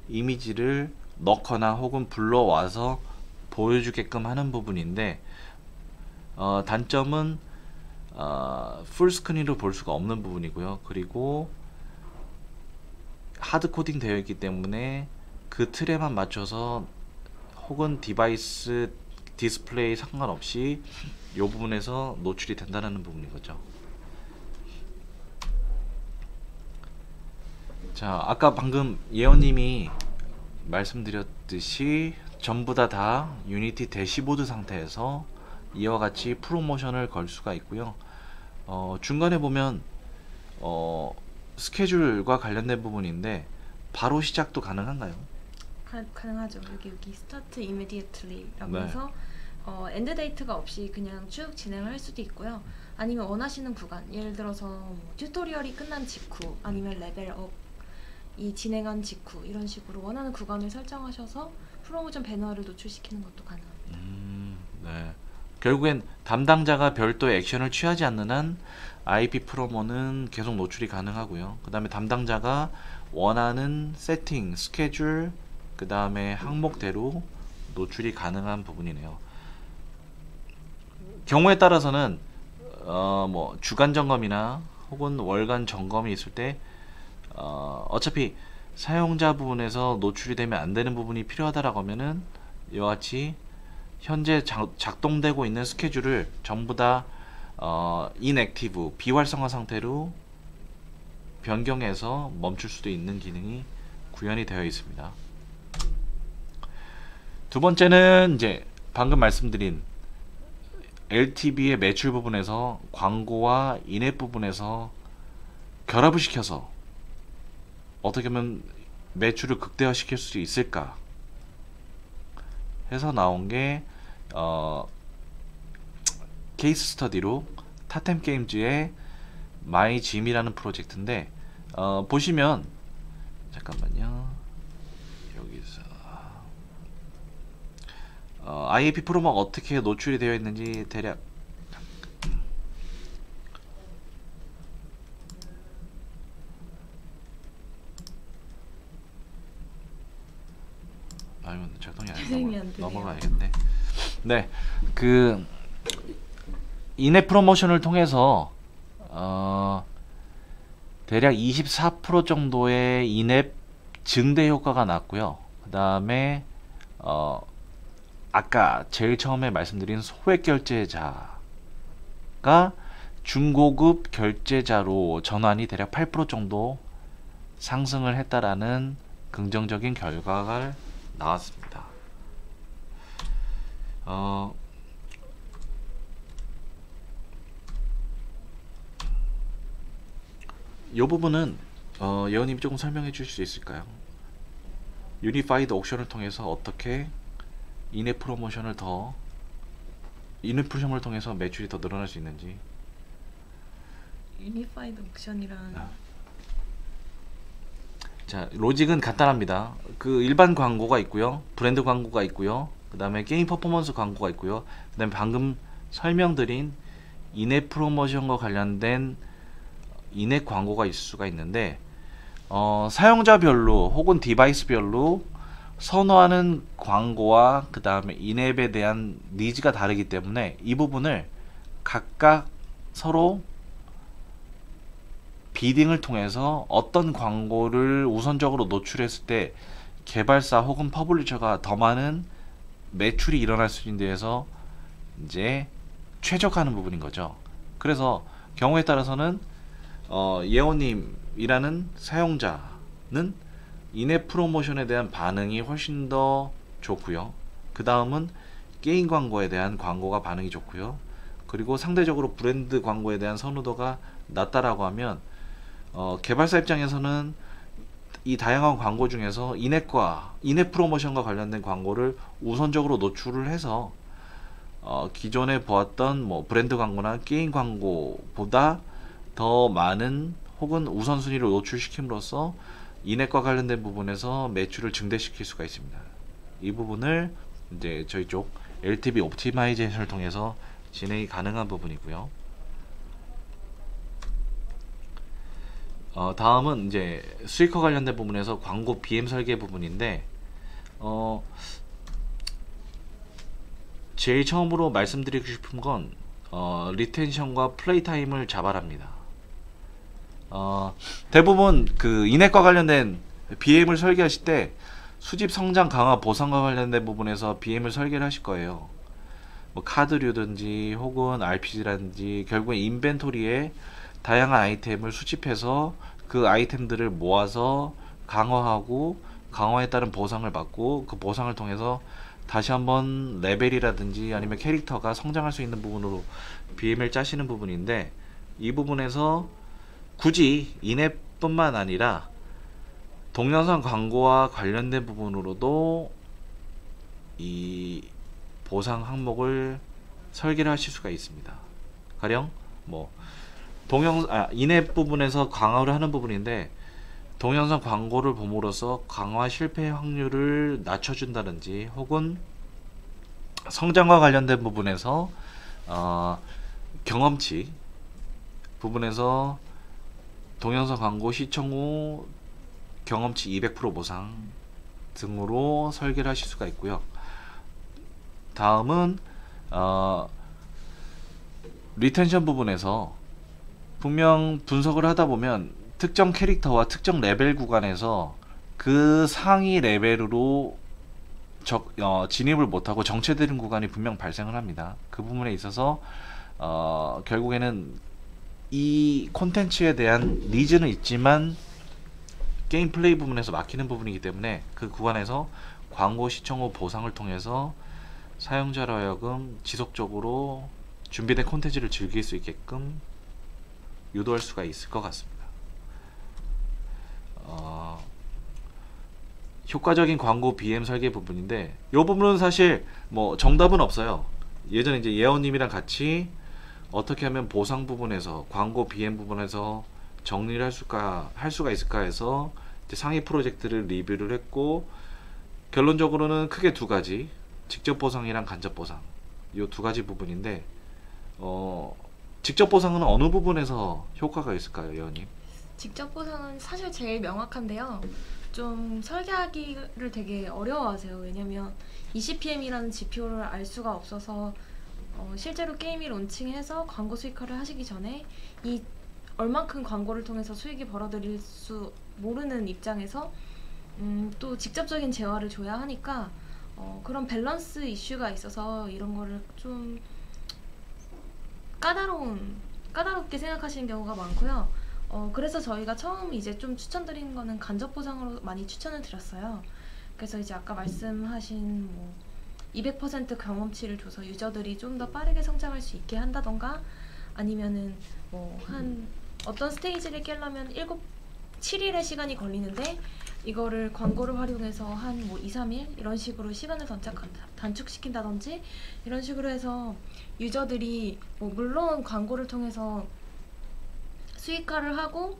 이미지를 넣거나 혹은 불러와서 보여주게끔 하는 부분인데, 단점은 풀 스크린으로 볼 수가 없는 부분이고요. 그리고 하드 코딩 되어 있기 때문에 그 틀에만 맞춰서 혹은 디바이스 디스플레이 상관없이 이 부분에서 노출이 된다는 부분인 거죠. 자, 아까 방금 예언님이 말씀드렸듯이 전부 다 유니티 대시보드 상태에서 이와 같이 프로모션을 걸 수가 있고요. 중간에 보면 스케줄과 관련된 부분인데 바로 시작도 가능한가요? 가능하죠. 여기 스타트 immediately라고 네. 해서 엔드 데이트가 없이 그냥 쭉 진행을 할 수도 있고요. 아니면 원하시는 구간, 예를 들어서 뭐 튜토리얼이 끝난 직후, 아니면 레벨업이 진행한 직후, 이런 식으로 원하는 구간을 설정하셔서 프로모션 배너를 노출시키는 것도 가능합니다. 네. 결국엔 담당자가 별도의 액션을 취하지 않는 한 IP 프로모는 계속 노출이 가능하고요. 그 다음에 담당자가 원하는 세팅, 스케줄, 그 다음에 항목대로 노출이 가능한 부분이네요. 경우에 따라서는 뭐 주간 점검이나 혹은 월간 점검이 있을 때 어차피 사용자 부분에서 노출이 되면 안 되는 부분이 필요하다라고 하면은 이와 같이 현재 작동되고 있는 스케줄을 전부 다 inactive, 비활성화 상태로 변경해서 멈출 수도 있는 기능이 구현이 되어 있습니다. 두 번째는 이제 방금 말씀드린 LTV의 매출 부분에서 광고와 인앱 부분에서 결합을 시켜서 어떻게 하면 매출을 극대화시킬 수 있을까 해서 나온 게 케이스 스터디로 타템 게임즈의 마이 짐이라는 프로젝트인데 보시면 잠깐만요. 여기서 IAP 프로모가 어떻게 노출이 되어 있는지 대략 아니면 작동이 안 되네요. 넘어가야겠네. 네, 그 인앱 프로모션을 통해서 대략 24% 정도의 인앱 증대 효과가 났고요. 그 다음에 아까 제일 처음에 말씀드린 소액 결제자가 중고급 결제자로 전환이 대략 8% 정도 상승을 했다라는 긍정적인 결과가 나왔습니다. 이 부분은 예원님이 조금 설명해 주실 수 있을까요? 유니파이드 옥션을 통해서 어떻게 인앱 프로모션을 통해서 매출이 더 늘어날 수 있는지. 유니파이드 옥션이란 자, 로직은 간단합니다. 그 일반 광고가 있고요, 브랜드 광고가 있고요, 그 다음에 게임 퍼포먼스 광고가 있고요, 그 다음에 방금 설명드린 인앱 프로모션과 관련된 인앱 광고가 있을 수가 있는데 사용자별로 혹은 디바이스별로 선호하는 광고와 그 다음에 인앱에 대한 니즈가 다르기 때문에 이 부분을 각각 서로 비딩을 통해서 어떤 광고를 우선적으로 노출했을 때 개발사 혹은 퍼블리셔가 더 많은 매출이 일어날 수 있는 데에서 이제 최적화하는 부분인 거죠. 그래서 경우에 따라서는 예원님이라는 사용자는 인앱 프로모션에 대한 반응이 훨씬 더 좋고요. 그 다음은 게임 광고에 대한 광고가 반응이 좋고요. 그리고 상대적으로 브랜드 광고에 대한 선호도가 낮다라고 하면 개발사 입장에서는 이 다양한 광고 중에서 인앱 프로모션과 관련된 광고를 우선적으로 노출을 해서 기존에 보았던 뭐 브랜드 광고나 게임 광고보다 더 많은 혹은 우선순위로 노출시킴으로써 인앱과 관련된 부분에서 매출을 증대시킬 수가 있습니다. 이 부분을 이제 저희 쪽 LTV 옵티마이제이션을 통해서 진행이 가능한 부분이고요. 다음은 이제 수익화 관련된 부분에서 광고 BM 설계 부분인데 제일 처음으로 말씀드리고 싶은 건 리텐션과 플레이 타임을 잡아랍니다. 대부분 그 인앱과 관련된 BM을 설계하실 때 수집 성장 강화 보상과 관련된 부분에서 BM을 설계를 하실 거예요. 뭐 카드류든지 혹은 RPG라든지 결국에 인벤토리에 다양한 아이템을 수집해서 그 아이템들을 모아서 강화하고 강화에 따른 보상을 받고 그 보상을 통해서 다시 한번 레벨이라든지 아니면 캐릭터가 성장할 수 있는 부분으로 BM을 짜시는 부분인데, 이 부분에서 굳이 인앱뿐만 아니라 동영상 광고와 관련된 부분으로도 이 보상 항목을 설계를 하실 수가 있습니다. 가령 뭐 인앱 부분에서 강화를 하는 부분인데 동영상 광고를 봄으로써 강화 실패 확률을 낮춰준다든지, 혹은 성장과 관련된 부분에서 경험치 부분에서 동영상 광고 시청 후 경험치 200% 보상 등으로 설계를 하실 수가 있고요. 다음은 리텐션 부분에서 분명 분석을 하다 보면 특정 캐릭터와 특정 레벨 구간에서 그 상위 레벨으로 진입을 못하고 정체되는 구간이 분명 발생을 합니다. 그 부분에 있어서 결국에는 이 콘텐츠에 대한 니즈는 있지만 게임 플레이 부분에서 막히는 부분이기 때문에 그 구간에서 광고 시청 후 보상을 통해서 사용자로 하여금 지속적으로 준비된 콘텐츠를 즐길 수 있게끔 유도할 수가 있을 것 같습니다. 효과적인 광고 BM 설계 부분인데, 이 부분은 사실 뭐 정답은 없어요. 예전에 이제 예원님이랑 같이 어떻게 하면 보상 부분에서 광고 BM 부분에서 정리를 할 수가 있을까 해서 이제 상위 프로젝트를 리뷰를 했고, 결론적으로는 크게 두 가지, 직접 보상이랑 간접 보상, 이 두 가지 부분인데, 직접 보상은 어느 부분에서 효과가 있을까요, 예원님? 직접 보상은 사실 제일 명확한데요. 좀 설계하기를 되게 어려워하세요. 왜냐면 20PM이라는 지표를 알 수가 없어서 실제로 게임이 론칭해서 광고 수익화를 하시기 전에 이 얼만큼 광고를 통해서 수익이 벌어들일 수 모르는 입장에서 또 직접적인 재화를 줘야 하니까 그런 밸런스 이슈가 있어서 이런 거를 좀 까다롭게 생각하시는 경우가 많고요. 그래서 저희가 처음 이제 좀 추천드리는 거는 간접 보상으로 많이 추천을 드렸어요. 그래서 이제 아까 말씀하신 뭐 200% 경험치를 줘서 유저들이 좀 더 빠르게 성장할 수 있게 한다던가, 아니면은 뭐 한 어떤 스테이지를 깨려면 7일의 시간이 걸리는데 이거를 광고를 활용해서 한 뭐 2, 3일 이런 식으로 시간을 단축시킨다든지, 이런 식으로 해서 유저들이 뭐 물론 광고를 통해서 수익화를 하고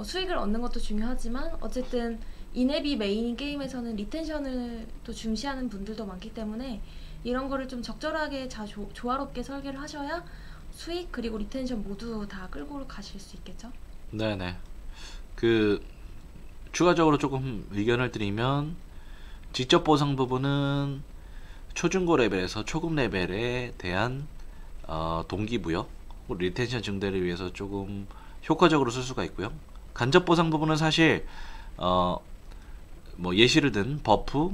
수익을 얻는 것도 중요하지만 어쨌든 인앱이 메인인 게임에서는 리텐션을 또 중시하는 분들도 많기 때문에 이런 거를 좀 적절하게 조화롭게 설계를 하셔야 수익 그리고 리텐션 모두 다 끌고 가실 수 있겠죠? 네네. 추가적으로 조금 의견을 드리면, 직접 보상 부분은 초중고 레벨에서 초급 레벨에 대한 동기부여, 리텐션 증대를 위해서 조금 효과적으로 쓸 수가 있고요. 간접 보상 부분은 사실 뭐 예시를 든 버프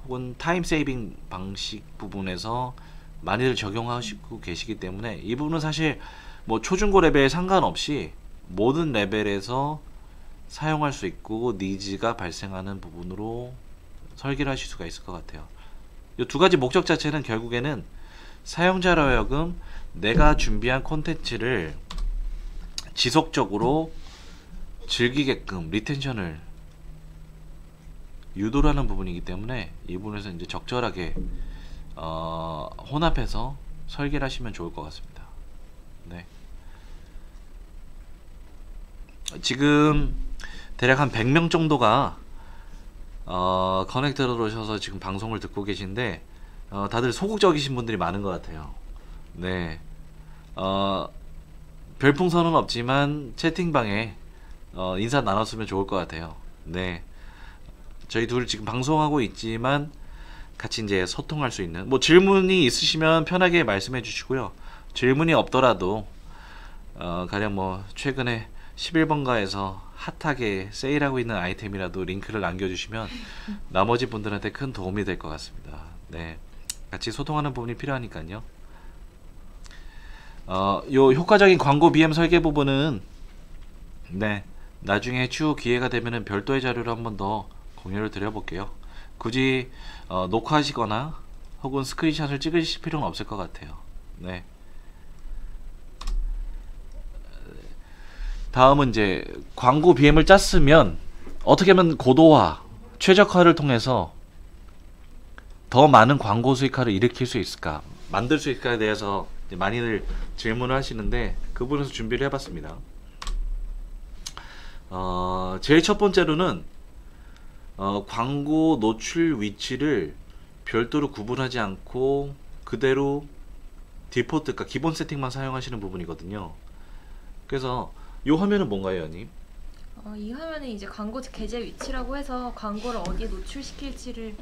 혹은 타임 세이빙 방식 부분에서 많이들 적용하시고 계시기 때문에 이 부분은 사실 뭐 초중고 레벨 상관없이 모든 레벨에서 사용할 수 있고 니즈가 발생하는 부분으로 설계를 하실 수가 있을 것 같아요. 이 두 가지 목적 자체는 결국에는 사용자로 하여금 내가 준비한 콘텐츠를 지속적으로 즐기게끔 리텐션을 유도를 하는 부분이기 때문에 이 부분에서 이제 적절하게 혼합해서 설계를 하시면 좋을 것 같습니다. 네. 지금 대략 한 100명 정도가 커넥트로 오셔서 지금 방송을 듣고 계신데 다들 소극적이신 분들이 많은 것 같아요. 네. 별풍선은 없지만 채팅방에 인사 나눴으면 좋을 것 같아요. 네. 저희 둘 지금 방송하고 있지만 같이 이제 소통할 수 있는, 뭐 질문이 있으시면 편하게 말씀해 주시고요. 질문이 없더라도 가령 뭐 최근에 11번가에서 핫하게 세일하고 있는 아이템이라도 링크를 남겨주시면 나머지 분들한테 큰 도움이 될 것 같습니다. 네, 같이 소통하는 부분이 필요하니까요. 요 효과적인 광고 BM 설계 부분은 네, 나중에 추후 기회가 되면은 별도의 자료를 한 번 더 공유를 드려볼게요. 굳이 녹화하시거나 혹은 스크린샷을 찍으실 필요는 없을 것 같아요. 네. 다음은 이제 광고 BM을 짰으면 어떻게 하면 고도화, 최적화를 통해서 더 많은 광고 수익화를 일으킬 수 있을까, 만들 수 있을까에 대해서 많이들 질문을 하시는데 그 부분에서 준비를 해봤습니다. 제일 첫 번째로는 광고 노출 위치를 별도로 구분하지 않고 그대로 디폴트, 그러니까 기본 세팅만 사용하시는 부분이거든요. 그래서 이 화면은 뭔가요, 연님? 이 화면은 이제 광고 게재 위치라고 해서 광고를 어디에 노출시킬지를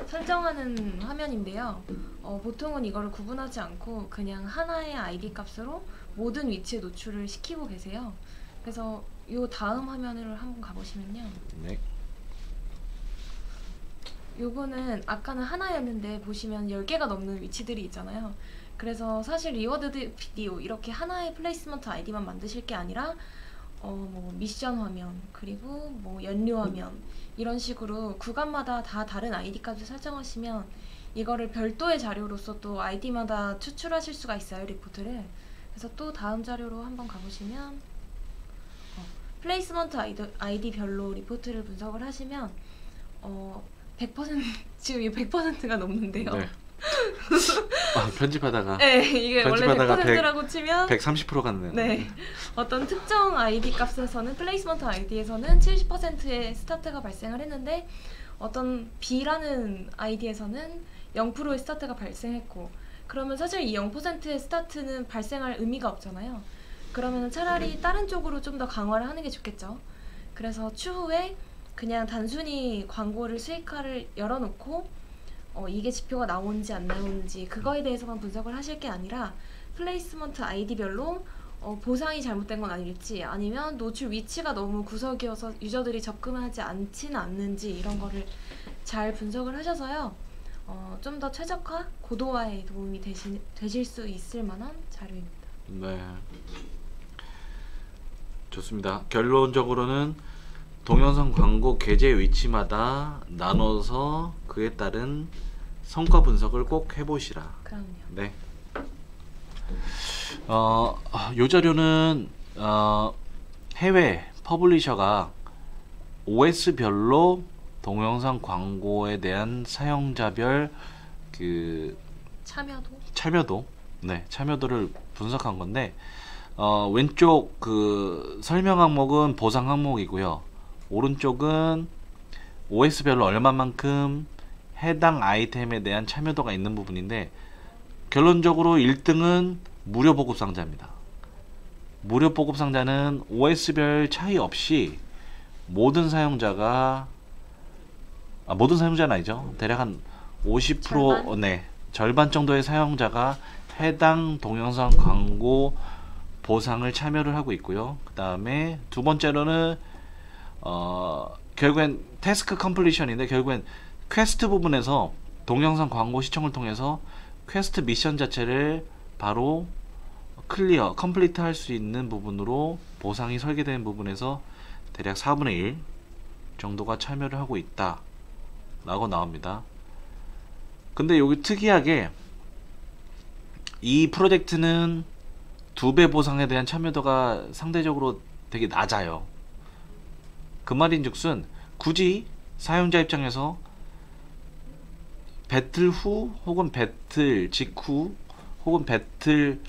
설정하는 화면인데요. 보통은 이거를 구분하지 않고 그냥 하나의 아이디 값으로 모든 위치에 노출을 시키고 계세요. 그래서 이 다음 화면으로 한번 가보시면요. 네. 요거는 아까는 하나였는데 보시면 10개가 넘는 위치들이 있잖아요. 그래서 사실 리워드 비디오 이렇게 하나의 플레이스먼트 아이디만 만드실 게 아니라 뭐 미션 화면 그리고 뭐 연료 화면 이런 식으로 구간마다 다 다른 아이디 값을 설정하시면 이거를 별도의 자료로서 또 아이디마다 추출하실 수가 있어요, 리포트를. 그래서 또 다음 자료로 한번 가보시면 플레이스먼트 아이디별로 리포트를 분석을 하시면 100% 지금 이 100%가 넘는데요. 네. 편집하다가 네, 이게 원래 편집하다가 100%라고 치면 130% 갔네요. 네, 어떤 특정 아이디 값에서는 플레이스먼트 아이디에서는 70%의 스타트가 발생을 했는데 어떤 B라는 아이디에서는 0%의 스타트가 발생했고, 그러면 사실 이 0%의 스타트는 발생할 의미가 없잖아요. 그러면 차라리 다른 쪽으로 좀 더 강화를 하는 게 좋겠죠. 그래서 추후에 그냥 단순히 광고를 수익화를 열어놓고 이게 지표가 나오는지 안 나오는지 그거에 대해서만 분석을 하실 게 아니라 플레이스먼트 아이디별로 보상이 잘못된 건 아닐지, 아니면 노출 위치가 너무 구석이어서 유저들이 접근하지 않지는 않는지 이런 거를 잘 분석을 하셔서요. 좀 더 최적화, 고도화에 도움이 되실 수 있을 만한 자료입니다. 네. 좋습니다. 결론적으로는 동영상 광고 게재 위치마다 나눠서 그에 따른 성과 분석을 꼭 해보시라. 그럼요. 네. 요 자료는 해외 퍼블리셔가 OS별로 동영상 광고에 대한 사용자별 그 참여도, 네, 참여도를 분석한 건데 왼쪽 그 설명 항목은 보상 항목이고요. 오른쪽은 OS별로 얼마만큼 해당 아이템에 대한 참여도가 있는 부분인데, 결론적으로 1등은 무료 보급 상자입니다. 무료 보급 상자는 OS별 차이 없이 모든 사용자가 모든 사용자는 아니죠. 대략 한 50% 절반? 네, 절반 정도의 사용자가 해당 동영상 광고 보상을 참여를 하고 있고요. 그 다음에 두 번째로는 결국엔 태스크 컴플리션인데, 결국엔 퀘스트 부분에서 동영상 광고 시청을 통해서 퀘스트 미션 자체를 바로 클리어, 컴플리트 할 수 있는 부분으로 보상이 설계된 부분에서 대략 4분의 1 정도가 참여를 하고 있다 라고 나옵니다. 근데 여기 특이하게 이 프로젝트는 2배 보상에 대한 참여도가 상대적으로 되게 낮아요. 그 말인즉슨 굳이 사용자 입장에서 배틀 후 혹은 배틀 직후 혹은 배틀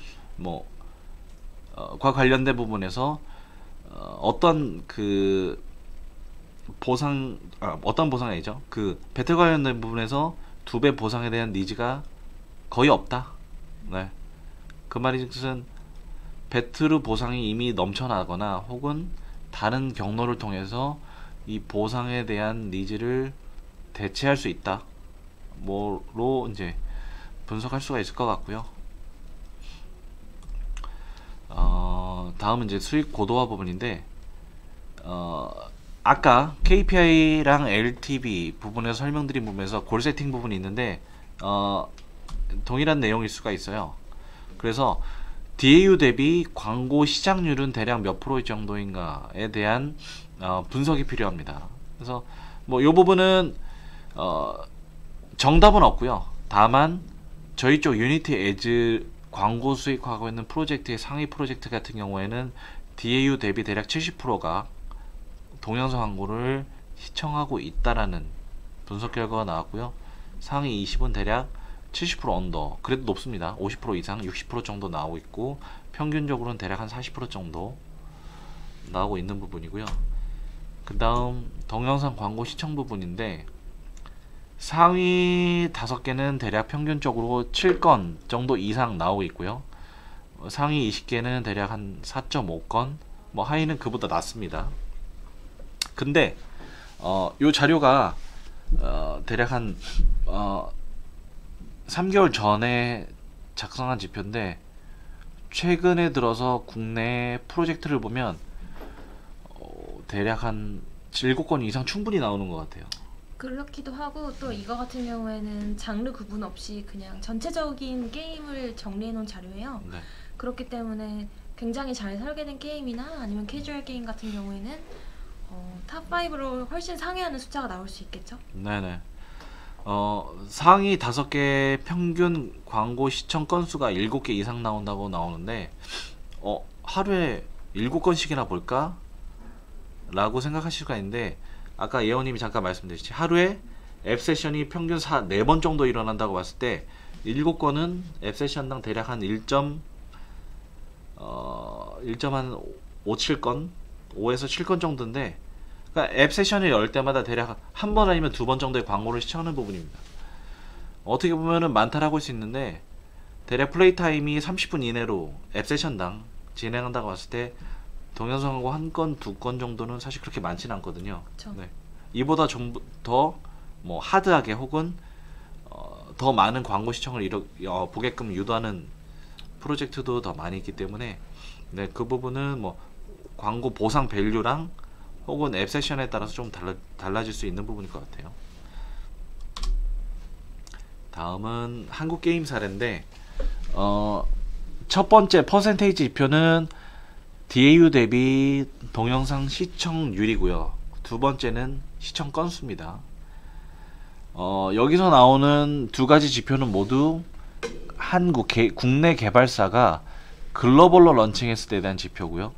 과 관련된 부분에서 어떤 그 보상 어떤 보상이 아니죠. 그 배틀 관련된 부분에서 2배 보상에 대한 니즈가 거의 없다. 네. 그 말인즉슨 배틀 후 보상이 이미 넘쳐나거나 혹은 다른 경로를 통해서 이 보상에 대한 니즈를 대체할 수 있다. 뭐로 이제 분석할 수가 있을 것 같고요. 다음은 이제 수익 고도화 부분인데 아까 KPI랑 LTV 부분에서 설명드린 부분에서 골 세팅 부분이 있는데 동일한 내용일 수가 있어요. 그래서 DAU 대비 광고 시장률은 대략 몇 프로 정도인가에 대한 분석이 필요합니다. 그래서 뭐 이 부분은 정답은 없고요. 다만 저희 쪽 유니티 에즈 광고 수익화하고 있는 프로젝트의 상위 프로젝트 같은 경우에는 DAU 대비 대략 70%가 동영상 광고를 시청하고 있다라는 분석 결과가 나왔고요. 상위 20은 대략 70% 언더, 그래도 높습니다. 50% 이상, 60% 정도 나오고 있고 평균적으로는 대략 한 40% 정도 나오고 있는 부분이고요. 그 다음 동영상 광고 시청 부분인데 상위 5개는 대략 평균적으로 7건 정도 이상 나오고 있고요. 상위 20개는 대략 한 4.5건, 뭐 하위는 그보다 낮습니다. 근데 요 자료가 대략 한 3개월 전에 작성한 지표인데 최근에 들어서 국내 프로젝트를 보면 대략 한 7건 이상 충분히 나오는 것 같아요. 그렇기도 하고 또 이거 같은 경우에는 장르 구분 없이 그냥 전체적인 게임을 정리해 놓은 자료예요. 네. 그렇기 때문에 굉장히 잘 설계된 게임이나 아니면 캐주얼 게임 같은 경우에는 탑5로 훨씬 상회하는 숫자가 나올 수 있겠죠? 네네. 상위 5개 평균 광고 시청 건수가 7개 이상 나온다고 나오는데 하루에 7건씩이나 볼까? 라고 생각하실 수가 있는데 아까 예원님이 잠깐 말씀드렸지 하루에 앱 세션이 평균 4번 정도 일어난다고 봤을 때 7건은 앱 세션당 대략 한 1.57건 5에서 7건 정도인데 그러니까 앱 세션을 열 때마다 대략 한 번 아니면 2번 정도의 광고를 시청하는 부분입니다. 어떻게 보면은 많다라고 할 수 있는데 대략 플레이 타임이 30분 이내로 앱 세션당 진행한다고 봤을 때 동영상 광고 1건, 2건 정도는 사실 그렇게 많지는 않거든요. 네. 이보다 좀 더 뭐 하드하게 혹은 더 많은 광고 시청을 보게끔 유도하는 프로젝트도 더 많이 있기 때문에 네, 그 부분은 뭐 광고 보상 밸류랑 혹은 앱 세션에 따라서 좀 달라질 수 있는 부분일 것 같아요. 다음은 한국 게임 사례인데 첫 번째 퍼센테이지 지표는 DAU 대비 동영상 시청률이고요. 두 번째는 시청 건수입니다. 여기서 나오는 두 가지 지표는 모두 국내 개발사가 글로벌로 런칭했을 때에 대한 지표고요.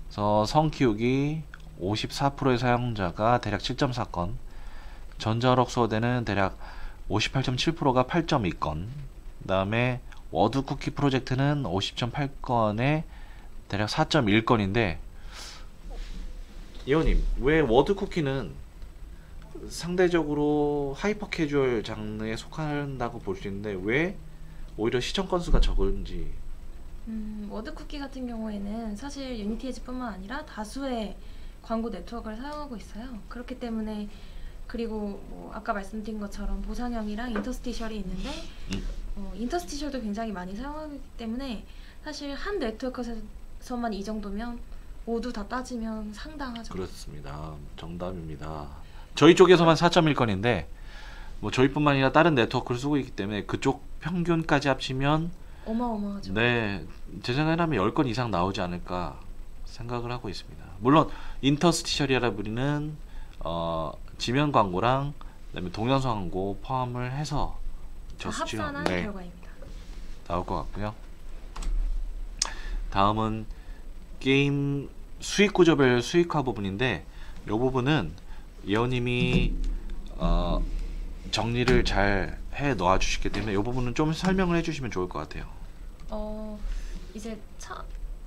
그래서 성키우기 54%의 사용자가 대략 7.4건, 전자력 소대는 대략 58.7%가 8.2건, 그 다음에 워드 쿠키 프로젝트는 50.8건에 대략 4.1건인데 예원님, 왜 워드 쿠키는 상대적으로 하이퍼 캐주얼 장르에 속한다고 볼 수 있는데 왜 오히려 시청 건수가 적은지? 워드 쿠키 같은 경우에는 사실 유니티 에즈뿐만 아니라 다수의 광고 네트워크를 사용하고 있어요. 그렇기 때문에 그리고 뭐 아까 말씀드린 것처럼 보상형이랑 인터스티셜이 있는데 인터스티셜도 굉장히 많이 사용하기 때문에 사실 한 네트워크에서만 이 정도면 모두 다 따지면 상당하죠. 그렇습니다. 정답입니다. 저희 쪽에서만 4.1건인데 뭐 저희뿐만 아니라 다른 네트워크를 쓰고 있기 때문에 그쪽 평균까지 합치면 어마어마하죠. 네, 제 생각에는 10건 이상 나오지 않을까 생각을 하고 있습니다. 물론 인터스티셜이라 부르는 지면 광고랑 그다음에 동영상 광고 포함을 해서 저 수치가 합산한 결과입니다. 나올 것 같고요. 다음은 게임 수익 구조별 수익화 부분인데 이 부분은 예원님이 정리를 잘 해 놓아 주시기 때문에 이 부분은 좀 설명을 해주시면 좋을 것 같아요. 이제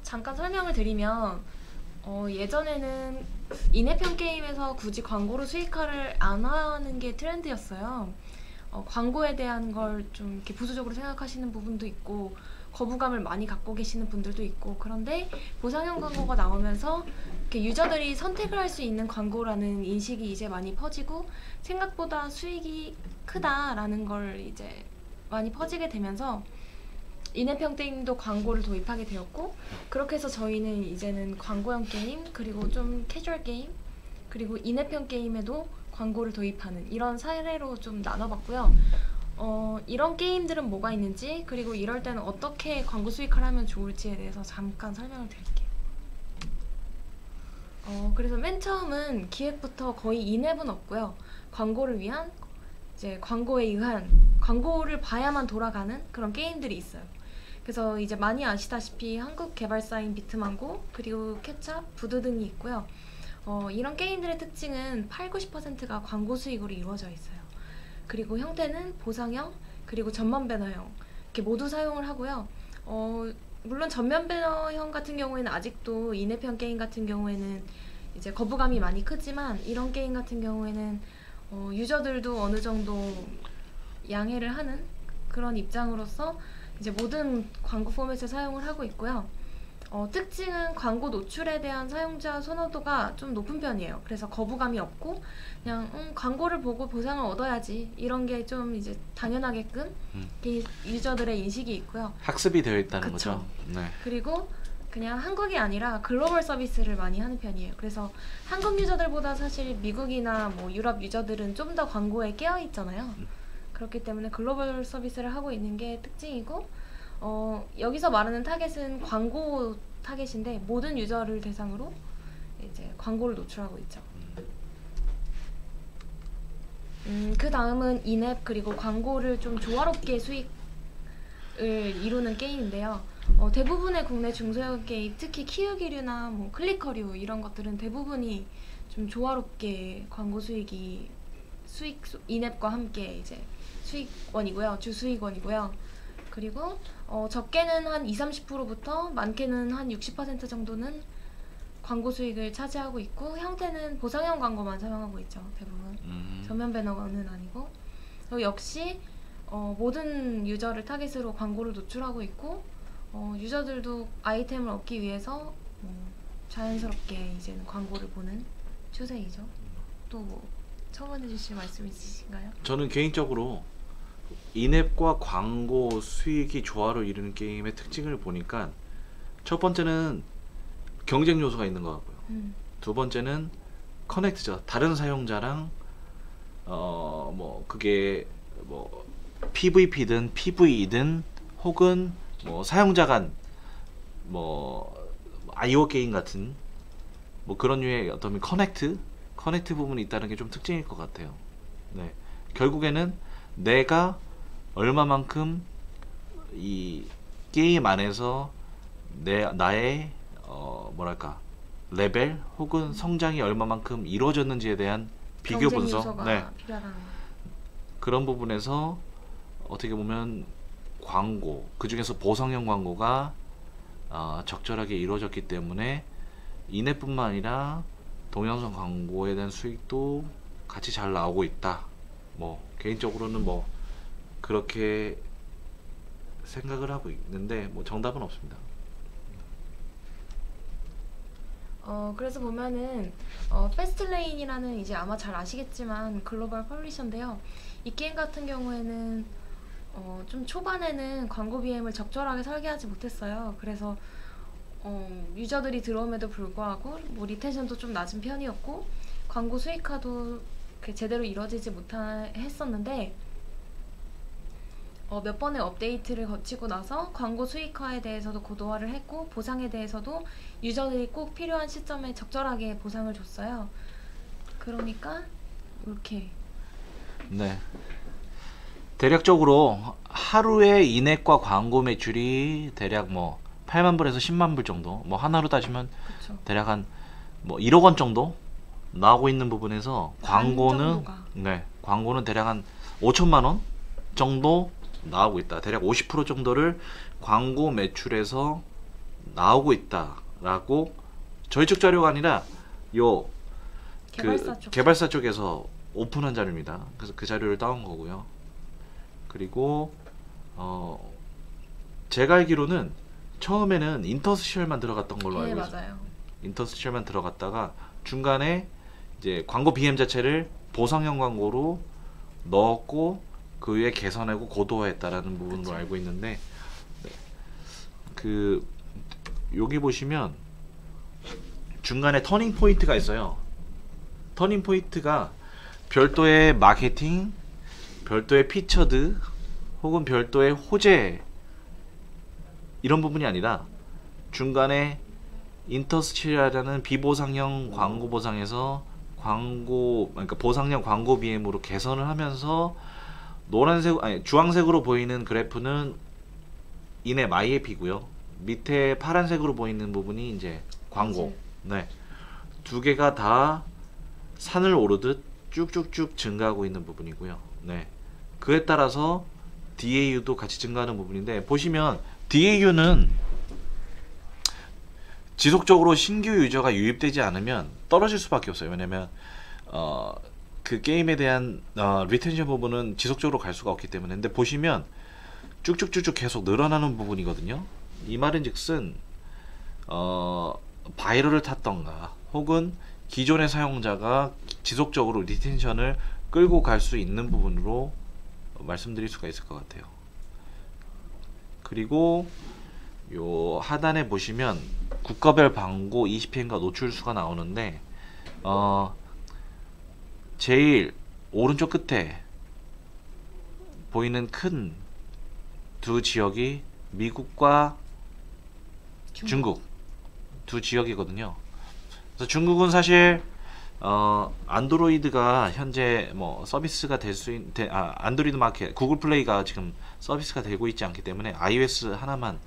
잠깐 설명을 드리면 예전에는 인앱형 게임에서 굳이 광고로 수익화를 안 하는 게 트렌드였어요. 광고에 대한 걸 좀 이렇게 부수적으로 생각하시는 부분도 있고 거부감을 많이 갖고 계시는 분들도 있고 그런데 보상형 광고가 나오면서 이렇게 유저들이 선택을 할 수 있는 광고라는 인식이 이제 많이 퍼지고 생각보다 수익이 크다라는 걸 이제 많이 퍼지게 되면서 인앱형 게임도 광고를 도입하게 되었고 그렇게 해서 저희는 이제는 광고형 게임 그리고 좀 캐주얼 게임 그리고 인앱형 게임에도 광고를 도입하는 이런 사례로 좀 나눠봤고요. 이런 게임들은 뭐가 있는지 그리고 이럴 때는 어떻게 광고 수익을 하면 좋을지에 대해서 잠깐 설명을 드릴게요. 그래서 맨 처음은 기획부터 거의 인앱은 없고요. 광고를 위한 이제 광고에 의한 광고를 봐야만 돌아가는 그런 게임들이 있어요. 그래서 이제 많이 아시다시피 한국 개발사인 비트망고 그리고 케찹, 부드 등이 있고요. 이런 게임들의 특징은 80~90%가 광고 수익으로 이루어져 있어요. 그리고 형태는 보상형 그리고 전면 배너형 이렇게 모두 사용을 하고요. 물론 전면 배너형 같은 경우에는 아직도 인앱형 게임 같은 경우에는 이제 거부감이 많이 크지만 이런 게임 같은 경우에는 유저들도 어느 정도 양해를 하는 그런 입장으로서 이제 모든 광고 포맷을 사용을 하고 있고요. 특징은 광고 노출에 대한 사용자 선호도가 좀 높은 편이에요. 그래서 거부감이 없고 그냥 광고를 보고 보상을 얻어야지 이런 게 좀 이제 당연하게끔 유저들의 인식이 있고요. 학습이 되어 있다는 그쵸. 거죠. 네. 그리고 그냥 한국이 아니라 글로벌 서비스를 많이 하는 편이에요. 그래서 한국 유저들보다 사실 미국이나 뭐 유럽 유저들은 좀 더 광고에 깨어 있잖아요. 그렇기 때문에 글로벌 서비스를 하고 있는 게 특징이고 여기서 말하는 타겟은 광고 타겟인데 모든 유저를 대상으로 이제 광고를 노출하고 있죠. 그 다음은 인앱 그리고 광고를 좀 조화롭게 수익을 이루는 게임인데요. 대부분의 국내 중소형 게임, 특히 키우기류나 뭐 클리커류 이런 것들은 대부분이 좀 조화롭게 광고 수익이 인앱과 함께 이제 수익원이고요. 주 수익원이고요. 그리고 적게는 한 20~30%부터 많게는 한 60% 정도는 광고 수익을 차지하고 있고 형태는 보상형 광고만 사용하고 있죠. 대부분 전면 배너는 아니고 역시 모든 유저를 타겟으로 광고를 노출하고 있고 유저들도 아이템을 얻기 위해서 자연스럽게 이제는 광고를 보는 추세이죠. 또 뭐 첨언해 주실 말씀 있으신가요? 저는 개인적으로 인앱과 광고 수익이 조화로 이루는 게임의 특징을 보니까 첫 번째는 경쟁 요소가 있는 것 같고요. 두 번째는 커넥트죠. 다른 사용자랑 뭐 그게 뭐 PVP든 PVE든 혹은 뭐 사용자 간 뭐 아이오 게임 같은 뭐 그런 류의 어떤 커넥트 부분이 있다는 게 좀 특징일 것 같아요. 네. 결국에는 내가 얼마만큼 이 게임 안에서 나의 뭐랄까 레벨 혹은 성장이 얼마만큼 이루어졌는지에 대한 비교 분석, 네. 필요하다는 그런 부분에서 어떻게 보면 광고, 그 중에서 보상형 광고가 적절하게 이루어졌기 때문에 인앱뿐만 아니라 동영상 광고에 대한 수익도 같이 잘 나오고 있다. 뭐 개인적으로는 뭐 그렇게 생각을 하고 있는데 뭐 정답은 없습니다. 그래서 보면은 패스트레인이라는 이제 아마 잘 아시겠지만 글로벌 퍼블리셔인데요. 이 게임 같은 경우에는 좀 초반에는 광고 BM을 적절하게 설계하지 못했어요. 그래서 유저들이 들어옴에도 불구하고 뭐 리텐션도 좀 낮은 편이었고 광고 수익화도 제대로 이루어지지 못했었는데 몇 번의 업데이트를 거치고 나서 광고 수익화에 대해서도 고도화를 했고 보상에 대해서도 유저들이 꼭 필요한 시점에 적절하게 보상을 줬어요. 그러니까 이렇게 네. 대략적으로 하루에 인앱과 광고 매출이 대략 뭐 8만 불에서 10만 불 정도, 뭐 하나로 따지면 그쵸. 대략 한 뭐 1억 원 정도 나오고 있는 부분에서 광고는 광고는 대략 한 5천만 원 정도 나오고 있다. 대략 50% 정도를 광고 매출에서 나오고 있다라고 저희 쪽 자료가 아니라 요 개발사 쪽에서 오픈한 자료입니다. 그래서 그 자료를 따온 거고요. 그리고 제가 알기로는 처음에는 인터스셜만 들어갔던 걸로 알고 있어요. 맞아요. 인터스셜만 들어갔다가 중간에 이제 광고 BM 자체를 보상형 광고로 넣었고 그 위에 개선하고 고도화했다라는 부분으로 그쵸. 알고 있는데 네. 그 여기 보시면 중간에 터닝 포인트가 있어요. 터닝 포인트가 별도의 마케팅, 별도의 피처드 혹은 별도의 호재 이런 부분이 아니라 중간에 인터스치라는 비보상형 광고 보상에서 그러니까 보상형 광고 BM으로 개선을 하면서 주황색으로 보이는 그래프는 인앱 IAP고요. 밑에 파란색으로 보이는 부분이 이제 광고. 네. 두 개가 다 산을 오르듯 쭉쭉쭉 증가하고 있는 부분이고요. 네. 그에 따라서 DAU도 같이 증가하는 부분인데 보시면 DAU는 지속적으로 신규 유저가 유입되지 않으면 떨어질 수밖에 없어요. 왜냐면 그 게임에 대한 리텐션 부분은 지속적으로 갈 수가 없기 때문에. 근데 보시면 쭉쭉쭉쭉 계속 늘어나는 부분이거든요. 이 말인즉슨 바이럴을 탔던가 혹은 기존의 사용자가 지속적으로 리텐션을 끌고 갈 수 있는 부분으로 말씀드릴 수가 있을 것 같아요. 그리고 요 하단에 보시면 국가별 광고 20PM과 노출수가 나오는데 제일 오른쪽 끝에 보이는 큰 두 지역이 미국과 중국 두 지역이거든요. 그래서 중국은 사실 안드로이드가 현재 뭐 서비스가 될 수 있는 안드로이드 마켓 구글 플레이가 지금 서비스가 되고 있지 않기 때문에 iOS 하나만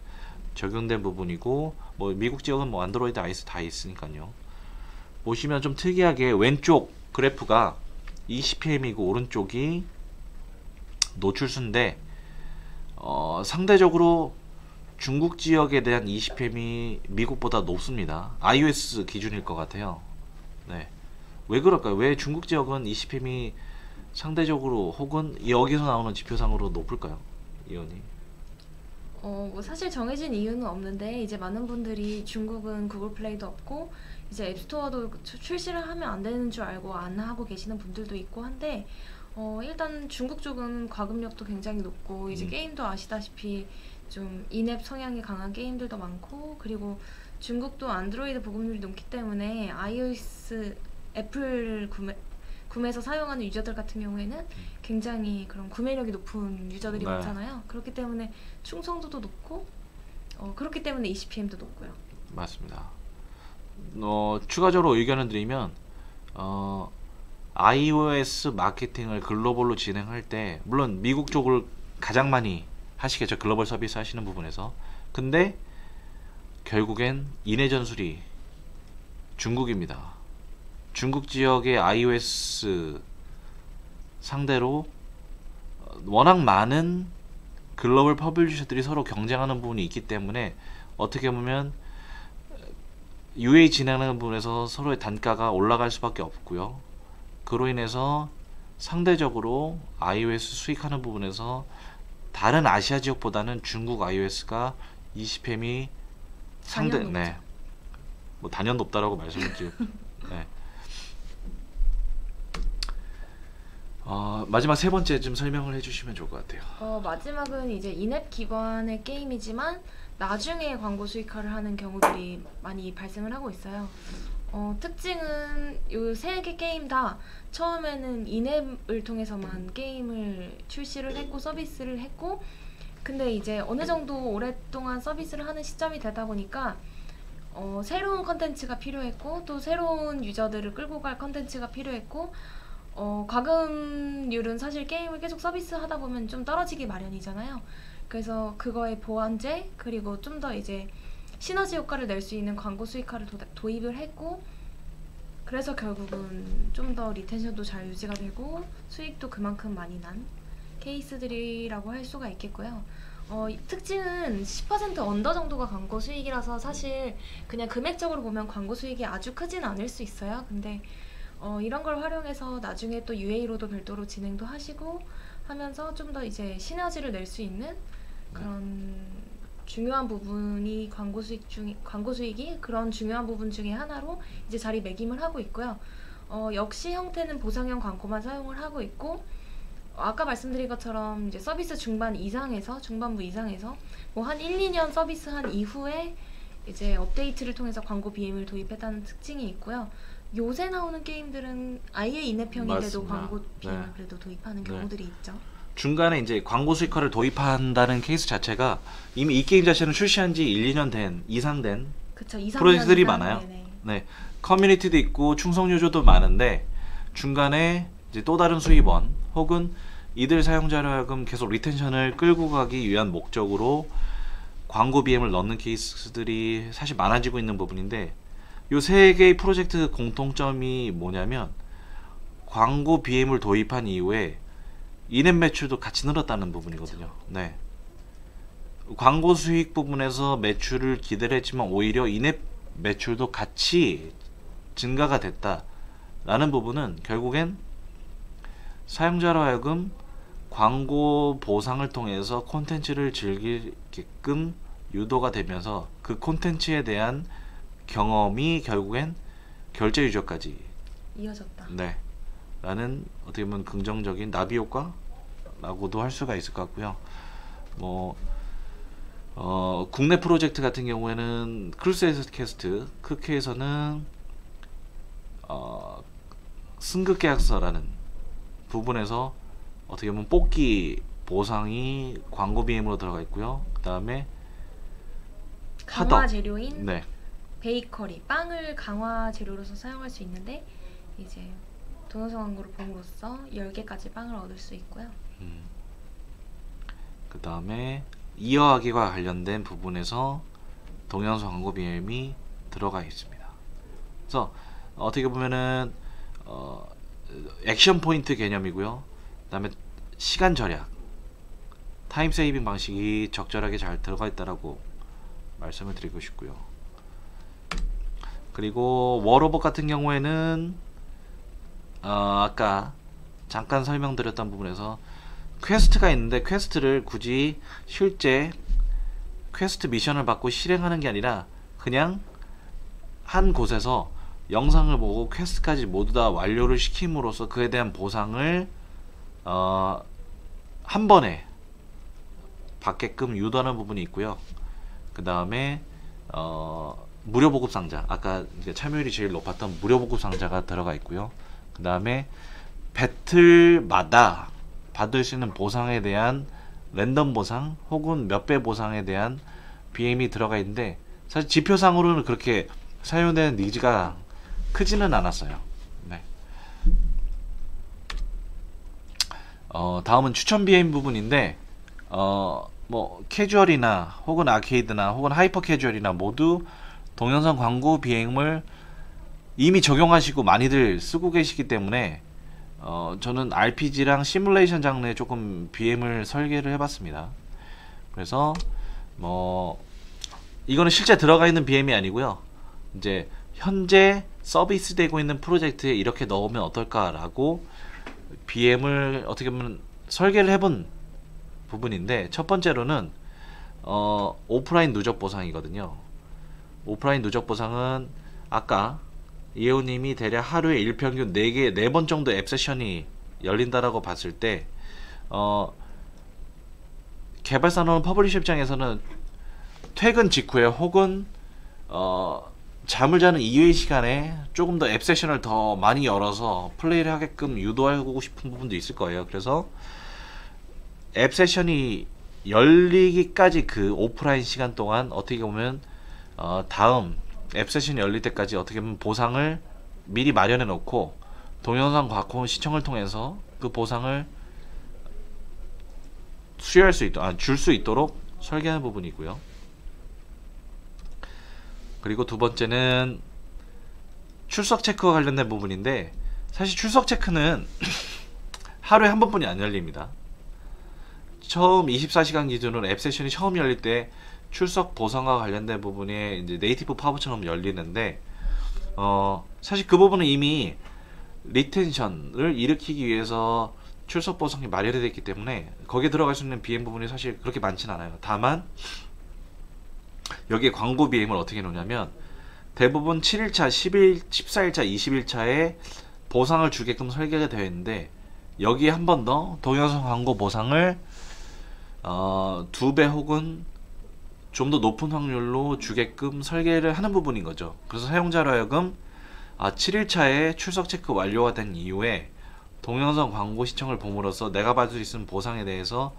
적용된 부분이고 뭐 미국 지역은 뭐 안드로이드 iOS 다 있으니까요. 보시면 좀 특이하게 왼쪽 그래프가 20PM이고 오른쪽이 노출수인데 상대적으로 중국 지역에 대한 20PM이 미국보다 높습니다. iOS 기준일 것 같아요. 네. 왜 그럴까요? 왜 중국 지역은 20PM이 상대적으로 혹은 여기서 나오는 지표상으로 높을까요? 이원이. 뭐 사실 정해진 이유는 없는데 이제 많은 분들이 중국은 구글 플레이도 없고 이제 앱스토어도 출시를 하면 안 되는 줄 알고 안 하고 계시는 분들도 있고 한데 일단 중국 쪽은 과금력도 굉장히 높고 이제 게임도 아시다시피 좀 인앱 성향이 강한 게임들도 많고 그리고 중국도 안드로이드 보급률이 높기 때문에 iOS 애플 구매해서 사용하는 유저들 같은 경우에는 굉장히 그런 구매력이 높은 유저들이 네. 많잖아요. 그렇기 때문에 충성도도 높고 그렇기 때문에 20PM도 높고요. 맞습니다. 추가적으로 의견을 드리면 iOS 마케팅을 글로벌로 진행할 때 물론 미국 쪽을 가장 많이 하시겠죠. 글로벌 서비스 하시는 부분에서. 근데 결국엔 인해 전술이 중국입니다. 중국 지역의 iOS 상대로 워낙 많은 글로벌 퍼블리셔들이 서로 경쟁하는 부분이 있기 때문에 어떻게 보면 UA 진행하는 부분에서 서로의 단가가 올라갈 수밖에 없고요. 그로 인해서 상대적으로 iOS 수익하는 부분에서 다른 아시아 지역보다는 중국 iOS가 20PM이 네. 뭐 단연 높다라고 말씀드릴. 네. 마지막 세 번째 좀 설명을 해주시면 좋을 것 같아요. 마지막은 이제 인앱 기반의 게임이지만 나중에 광고 수익화를 하는 경우들이 많이 발생을 하고 있어요. 특징은 이 세 개 게임 다 처음에는 인앱을 통해서만 게임을 출시를 했고 서비스를 했고 근데 이제 어느 정도 오랫동안 서비스를 하는 시점이 되다 보니까 새로운 컨텐츠가 필요했고 또 새로운 유저들을 끌고 갈 컨텐츠가 필요했고 과금률은 사실 게임을 계속 서비스 하다 보면 좀 떨어지기 마련이잖아요. 그래서 그거의 보완제 그리고 좀 더 이제 시너지 효과를 낼 수 있는 광고 수익화를 도입을 했고 그래서 결국은 좀 더 리텐션도 잘 유지가 되고 수익도 그만큼 많이 난 케이스들이라고 할 수가 있겠고요. 특징은 10% 언더 정도가 광고 수익이라서 사실 그냥 금액적으로 보면 광고 수익이 아주 크진 않을 수 있어요. 근데 이런 걸 활용해서 나중에 또 UA로도 별도로 진행도 하시고 하면서 좀 더 이제 시너지를 낼 수 있는 그런 중요한 부분이 광고 수익이 그런 중요한 부분 중에 하나로 이제 자리매김을 하고 있고요. 역시 형태는 보상형 광고만 사용을 하고 있고 아까 말씀드린 것처럼 이제 서비스 중반부 이상에서 뭐 한 1, 2년 서비스한 이후에 이제 업데이트를 통해서 광고 BM을 도입했다는 특징이 있고요. 요새 나오는 게임들은 아예 인앱형인데도 맞습니다. 광고 BM을 네. 그래도 도입하는 네. 경우들이 있죠. 중간에 이제 광고 수익화를 도입한다는 케이스 자체가 이미 이 게임 자체는 출시한 지 1, 2년 이상 된 그쵸. 2, 3년 프로젝트들이 이상, 많아요. 네네. 네, 커뮤니티도 있고 충성 유저도 많은데 중간에 이제 또 다른 수입원 혹은 이들 사용자로 하여금 계속 리텐션을 끌고 가기 위한 목적으로 광고 BM을 넣는 케이스들이 사실 많아지고 있는 부분인데 요 세 개의 프로젝트 공통점이 뭐냐면 광고 BM을 도입한 이후에 인앱 매출도 같이 늘었다는 부분이거든요. 네. 광고 수익 부분에서 매출을 기대를 했지만 오히려 인앱 매출도 같이 증가가 됐다라는 부분은 결국엔 사용자로 하여금 광고 보상을 통해서 콘텐츠를 즐기게끔 유도가 되면서 그 콘텐츠에 대한 경험이 결국엔 결제 유저까지 이어졌다. 네 라는 어떻게 보면 긍정적인 나비 효과라고도 할 수가 있을 것 같고요. 뭐 국내 프로젝트 같은 경우에는 크루세이드 캐스트 크케에서는 승급 계약서라는 부분에서 어떻게 보면 뽑기 보상이 광고 BM으로 들어가 있고요. 그 다음에 강화 화덕. 재료인 네. 베이커리, 빵을 강화 재료로서 사용할 수 있는데 이제 동영상 광고를 봄으로써 10개까지 빵을 얻을 수 있고요. 그 다음에 이어하기와 관련된 부분에서 동영상 광고 BM이 들어가 있습니다. 그래서 어떻게 보면은 액션 포인트 개념이고요. 그 다음에 시간 절약, 타임 세이빙 방식이 적절하게 잘 들어가 있다라고 말씀을 드리고 싶고요. 그리고 워로봇 같은 경우에는 아까 잠깐 설명드렸던 부분에서 퀘스트가 있는데 퀘스트를 굳이 실제 퀘스트 미션을 받고 실행하는 게 아니라 그냥 한 곳에서 영상을 보고 퀘스트까지 모두 다 완료를 시킴으로써 그에 대한 보상을 한 번에 받게끔 유도하는 부분이 있고요. 그 다음에 무료 보급 상자, 아까 이제 참여율이 제일 높았던 무료 보급 상자가 들어가 있고요. 그 다음에 배틀마다 받을 수 있는 보상에 대한 랜덤 보상 혹은 몇 배 보상에 대한 BM이 들어가 있는데 사실 지표상으로는 그렇게 사용되는 니즈가 크지는 않았어요. 네. 다음은 추천 BM 부분인데 뭐 캐주얼이나 혹은 아케이드나 혹은 하이퍼 캐주얼이나 모두 동영상 광고 BM을 이미 적용하시고 많이들 쓰고 계시기 때문에 저는 RPG랑 시뮬레이션 장르에 조금 BM을 설계를 해봤습니다. 그래서 뭐 이거는 실제 들어가 있는 BM이 아니고요. 이제 현재 서비스 되고 있는 프로젝트에 이렇게 넣으면 어떨까라고 BM을 어떻게 보면 설계를 해본 부분인데 첫 번째로는 오프라인 누적 보상이거든요. 오프라인 누적 보상은 아까 이혜우님이 대략 하루에 일평균 4개, 4번 정도 앱 세션이 열린다라고 봤을 때 개발사나 퍼블리셔 입장에서는 퇴근 직후에 혹은 잠을 자는 이외의 시간에 조금 더 앱 세션을 더 많이 열어서 플레이를 하게끔 유도하고 싶은 부분도 있을 거예요. 그래서 앱 세션이 열리기까지 그 오프라인 시간 동안 어떻게 보면 다음 앱 세션이 열릴 때까지 어떻게 보면 보상을 미리 마련해 놓고 동영상 과코 시청을 통해서 그 보상을 수여할 수 있도록 줄 수 있도록 설계하는 부분이고요. 그리고 두 번째는 출석 체크와 관련된 부분인데 사실 출석 체크는 하루에 한 번뿐이 안 열립니다. 처음 24시간 기준으로 앱 세션이 처음 열릴 때 출석 보상과 관련된 부분이 이제 네이티브 파브처럼 열리는데 사실 그 부분은 이미 리텐션을 일으키기 위해서 출석 보상이 마련이 되어 있기 때문에 거기에 들어갈 수 있는 BM 부분이 사실 그렇게 많지는 않아요. 다만 여기에 광고 BM을 어떻게 놓냐면 대부분 7일차, 14일차, 20일차에 보상을 주게끔 설계가 되어 있는데 여기에 한 번 더 동영상 광고 보상을 2배 혹은 좀 더 높은 확률로 주게끔 설계를 하는 부분인 거죠. 그래서 사용자로 하여금 7일차에 출석 체크 완료가 된 이후에 동영상 광고 시청을 봄으로써 내가 받을 수 있는 보상에 대해서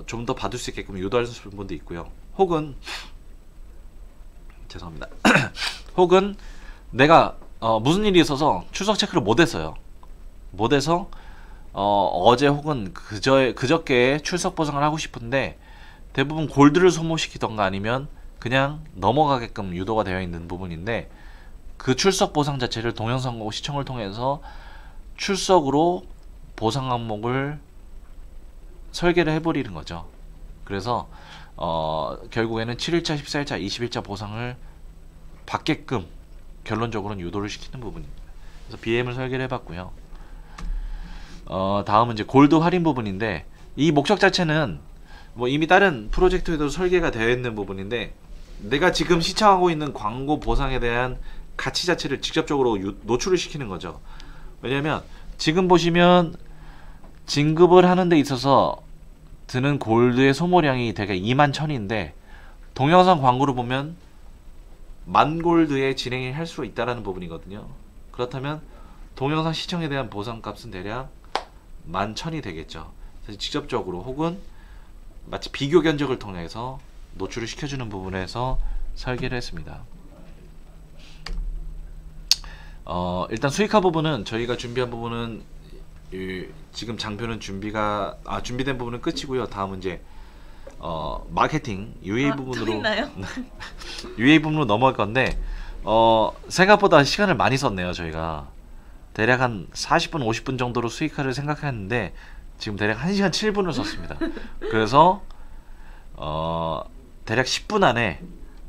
좀 더 받을 수 있게끔 유도할 수 있는 분도 있고요. 혹은 죄송합니다. 혹은 내가 무슨 일이 있어서 출석 체크를 못했어요. 못해서 어제 혹은 그저께 출석 보상을 하고 싶은데 대부분 골드를 소모시키던가 아니면 그냥 넘어가게끔 유도가 되어 있는 부분인데 그 출석 보상 자체를 동영상 광고 시청을 통해서 출석으로 보상 항목을 설계를 해버리는 거죠. 그래서 결국에는 7일차, 14일차, 20일차 보상을 받게끔 결론적으로는 유도를 시키는 부분입니다. 그래서 BM을 설계를 해봤고요. 다음은 이제 골드 할인 부분인데 이 목적 자체는 뭐 이미 다른 프로젝트에도 설계가 되어 있는 부분인데 내가 지금 시청하고 있는 광고 보상에 대한 가치 자체를 직접적으로 노출을 시키는 거죠. 왜냐면 지금 보시면 진급을 하는 데 있어서 드는 골드의 소모량이 대개 21,000인데 동영상 광고를 보면 10,000골드에 진행이 할 수 있다는 부분이거든요. 그렇다면 동영상 시청에 대한 보상값은 대략 11,000이 되겠죠. 그래서 직접적으로 혹은 마치 비교 견적을 통해서 노출을 시켜주는 부분에서 설계를 했습니다. 일단 수익화 부분은 저희가 준비한 부분은 지금 장표는 준비된 부분은 끝이고요. 다음은 이제 마케팅 UA 부분으로 UA 부분으로 넘어갈 건데 생각보다 시간을 많이 썼네요. 저희가 대략 한 40분 50분 정도로 수익화를 생각했는데 지금 대략 1시간 7분을 썼습니다. 그래서 대략 10분 안에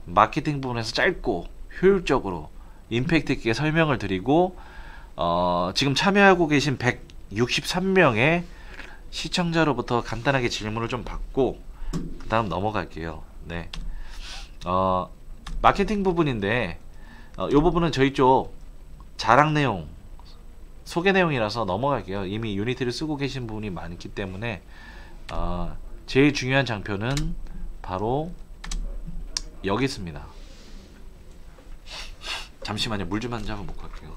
마케팅 부분에서 짧고 효율적으로 임팩트 있게 설명을 드리고 지금 참여하고 계신 163명의 시청자로부터 간단하게 질문을 좀 받고 그 다음 넘어갈게요. 네. 마케팅 부분인데 이 부분은 저희 쪽 자랑 내용 소개 내용이라서 넘어갈게요. 이미 유니티를 쓰고 계신 분이 많기 때문에 제일 중요한 장표는 바로 여기 있습니다. 잠시만요. 물 좀 한 잔 먹고 갈게요.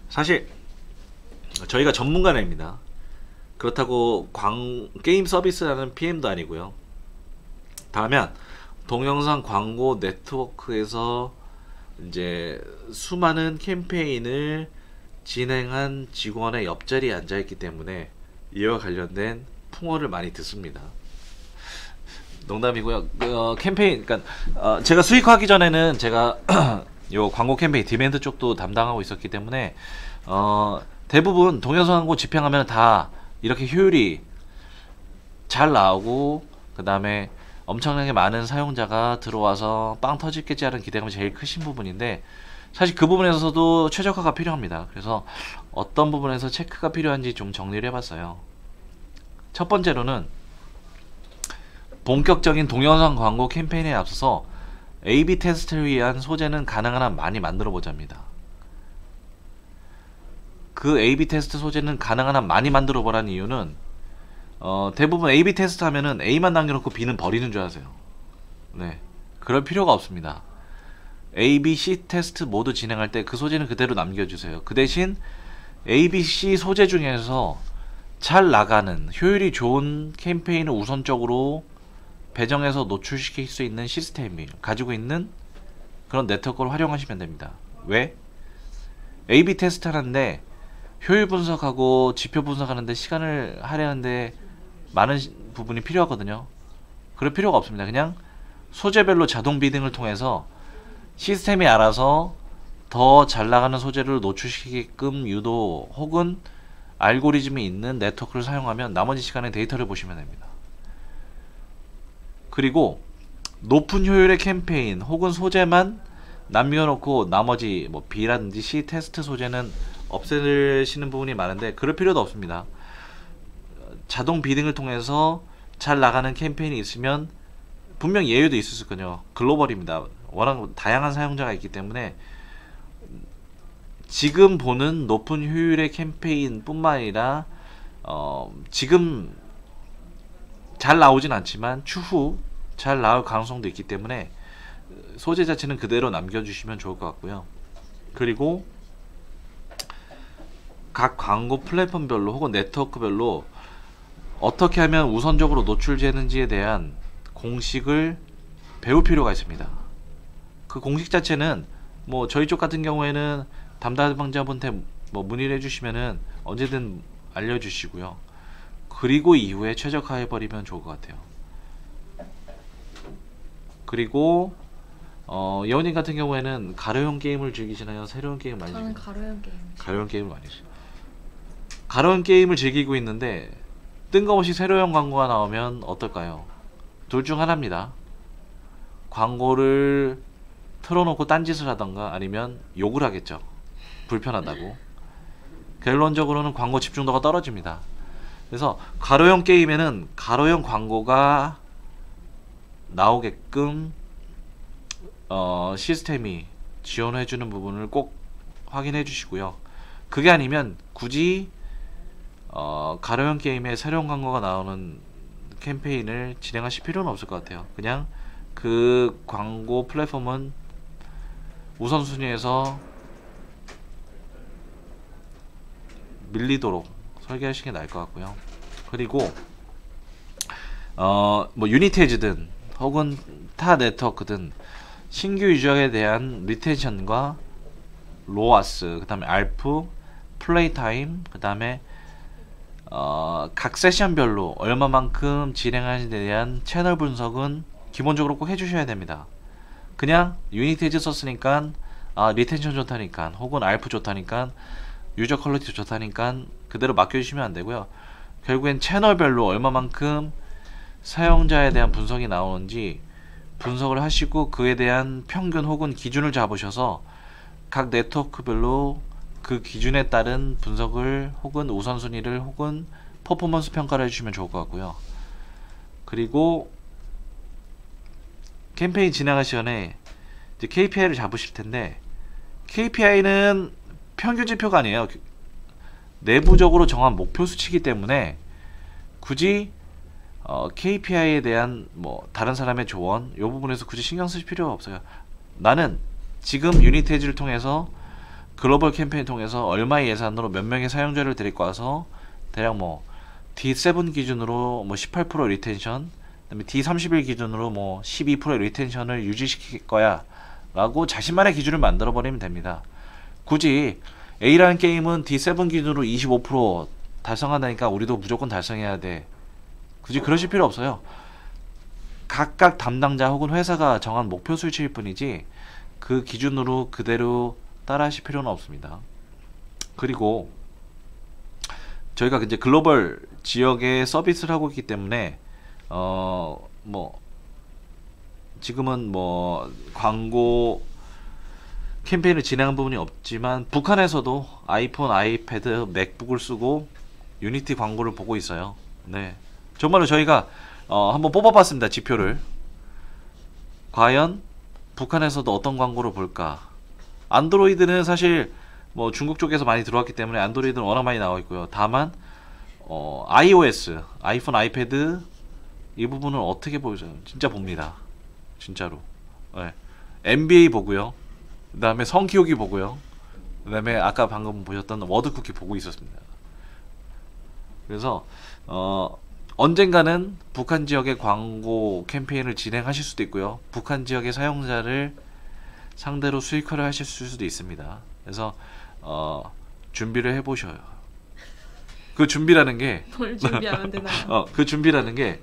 사실 저희가 전문가는 아닙니다. 그렇다고 게임 서비스라는 PM도 아니고요. 다만 동영상 광고 네트워크에서 이제 수많은 캠페인을 진행한 직원의 옆자리에 앉아있기 때문에 이와 관련된 풍어를 많이 듣습니다. 농담이고요. 캠페인, 그러니까 제가 수익화하기 전에는 제가 요 광고 캠페인 디맨드 쪽도 담당하고 있었기 때문에 대부분 동영상 광고 집행하면 다 이렇게 효율이 잘 나오고 그 다음에 엄청나게 많은 사용자가 들어와서 빵 터질겠지 하는 기대감이 제일 크신 부분인데 사실 그 부분에서도 최적화가 필요합니다. 그래서 어떤 부분에서 체크가 필요한지 좀 정리를 해봤어요. 첫 번째로는 본격적인 동영상 광고 캠페인에 앞서서 A/B 테스트를 위한 소재는 가능한 한 많이 만들어 보자입니다. 그 A/B 테스트 소재는 가능한 한 많이 만들어 보라는 이유는 대부분 A/B 테스트 하면은 A만 남겨놓고 B는 버리는 줄 아세요. 네, 그럴 필요가 없습니다. A, B, C 테스트 모두 진행할 때 그 소재는 그대로 남겨주세요. 그 대신 A, B, C 소재 중에서 잘 나가는 효율이 좋은 캠페인을 우선적으로 배정해서 노출시킬 수 있는 시스템을 가지고 있는 그런 네트워크를 활용하시면 됩니다. 왜? A/B 테스트 하는데 효율 분석하고 지표 분석하는데 시간을 할애하는데 많은 부분이 필요하거든요. 그럴 필요가 없습니다. 그냥 소재별로 자동 비딩을 통해서 시스템이 알아서 더 잘 나가는 소재를 노출시키게끔 유도 혹은 알고리즘이 있는 네트워크를 사용하면 나머지 시간에 데이터를 보시면 됩니다. 그리고 높은 효율의 캠페인 혹은 소재만 남겨놓고 나머지 뭐 B라든지 C 테스트 소재는 없애시는 부분이 많은데 그럴 필요도 없습니다. 자동 비딩을 통해서 잘 나가는 캠페인이 있으면 분명 예외도 있을 거요. 글로벌입니다. 워낙 다양한 사용자가 있기 때문에 지금 보는 높은 효율의 캠페인뿐만 아니라 지금 잘 나오진 않지만 추후 잘 나올 가능성도 있기 때문에 소재 자체는 그대로 남겨주시면 좋을 것 같고요. 그리고 각 광고 플랫폼별로 혹은 네트워크별로 어떻게 하면 우선적으로 노출되는지에 대한 공식을 배울 필요가 있습니다. 그 공식 자체는 뭐 저희 쪽 같은 경우에는 담당자분한테 뭐 문의를 해주시면은 언제든 알려주시고요. 그리고 이후에 최적화해버리면 좋을 것 같아요. 그리고 여운님 같은 경우에는 가로형 게임을 즐기시나요? 세로형 게임 많이 저는 즐기나요? 가로형 게임. 가로형 게임을 많이 즐겨요. 가로형 게임을 즐기고 있는데 뜬금없이 세로형 광고가 나오면 어떨까요? 둘 중 하나입니다. 광고를 틀어놓고 딴짓을 하던가 아니면 욕을 하겠죠. 불편하다고. 결론적으로는 광고 집중도가 떨어집니다. 그래서 가로형 게임에는 가로형 광고가 나오게끔 시스템이 지원해주는 부분을 꼭 확인해 주시고요. 그게 아니면 굳이 가로형 게임에 새로운 광고가 나오는 캠페인을 진행하실 필요는 없을 것 같아요. 그냥 그 광고 플랫폼은 우선순위에서 밀리도록 설계하시는 게 나을 것 같고요. 그리고 뭐 유니티에즈든 혹은 타 네트워크든 신규 유저에 대한 리텐션과 로아스, 그 다음에 알프, 플레이 타임, 그 다음에 각 세션별로 얼마만큼 진행하는지에 대한 채널 분석은 기본적으로 꼭 해주셔야 됩니다. 그냥 유니티에즈 썼으니까 리텐션 좋다니까 혹은 알프 좋다니까 유저 퀄리티 좋다니까 그대로 맡겨주시면 안 되고요. 결국엔 채널별로 얼마만큼 사용자에 대한 분석이 나오는지 분석을 하시고 그에 대한 평균 혹은 기준을 잡으셔서 각 네트워크별로 그 기준에 따른 분석을 혹은 우선순위를 혹은 퍼포먼스 평가를 해주시면 좋을 것 같고요. 그리고 캠페인 진행하기 전에 이제 KPI를 잡으실 텐데 KPI는 평균 지표가 아니에요. 내부적으로 정한 목표 수치이기 때문에 굳이 KPI에 대한 뭐 다른 사람의 조언 이 부분에서 굳이 신경 쓰실 필요가 없어요. 나는 지금 유니티에즈를 통해서 글로벌 캠페인 통해서 얼마의 예산으로 몇 명의 사용자를 데리고 와서 대략 뭐 D7 기준으로 뭐 18% 리텐션, 그다음에 D31 기준으로 뭐 12% 리텐션을 유지시킬 거야 라고 자신만의 기준을 만들어 버리면 됩니다. 굳이 A라는 게임은 D7 기준으로 25% 달성한다니까 우리도 무조건 달성해야 돼. 굳이 그러실 필요 없어요. 각각 담당자 혹은 회사가 정한 목표 수치일 뿐이지 그 기준으로 그대로 따라 하실 필요는 없습니다. 그리고 저희가 이제 글로벌 지역에 서비스를 하고 있기 때문에 뭐 지금은 뭐 광고 캠페인을 진행한 부분이 없지만 북한에서도 아이폰, 아이패드, 맥북을 쓰고 유니티 광고를 보고 있어요. 네, 정말로 저희가 한번 뽑아봤습니다. 지표를. 과연 북한에서도 어떤 광고를 볼까? 안드로이드는 사실 뭐 중국 쪽에서 많이 들어왔기 때문에 안드로이드는 워낙 많이 나와 있고요. 다만 iOS, 아이폰, 아이패드 이 부분을 어떻게 보여줘요? 진짜 봅니다. 진짜로. 네. NBA 보고요. 그 다음에 성키우기 보고요. 그 다음에 아까 방금 보셨던 워드쿠키 보고 있었습니다. 그래서 언젠가는 북한 지역의 광고 캠페인을 진행하실 수도 있고요. 북한 지역의 사용자를 상대로 수익화를 하실 수도 있습니다. 그래서 준비를 해보셔요. 그 준비라는 게 뭘 준비하면 되나요? 그 준비라는 게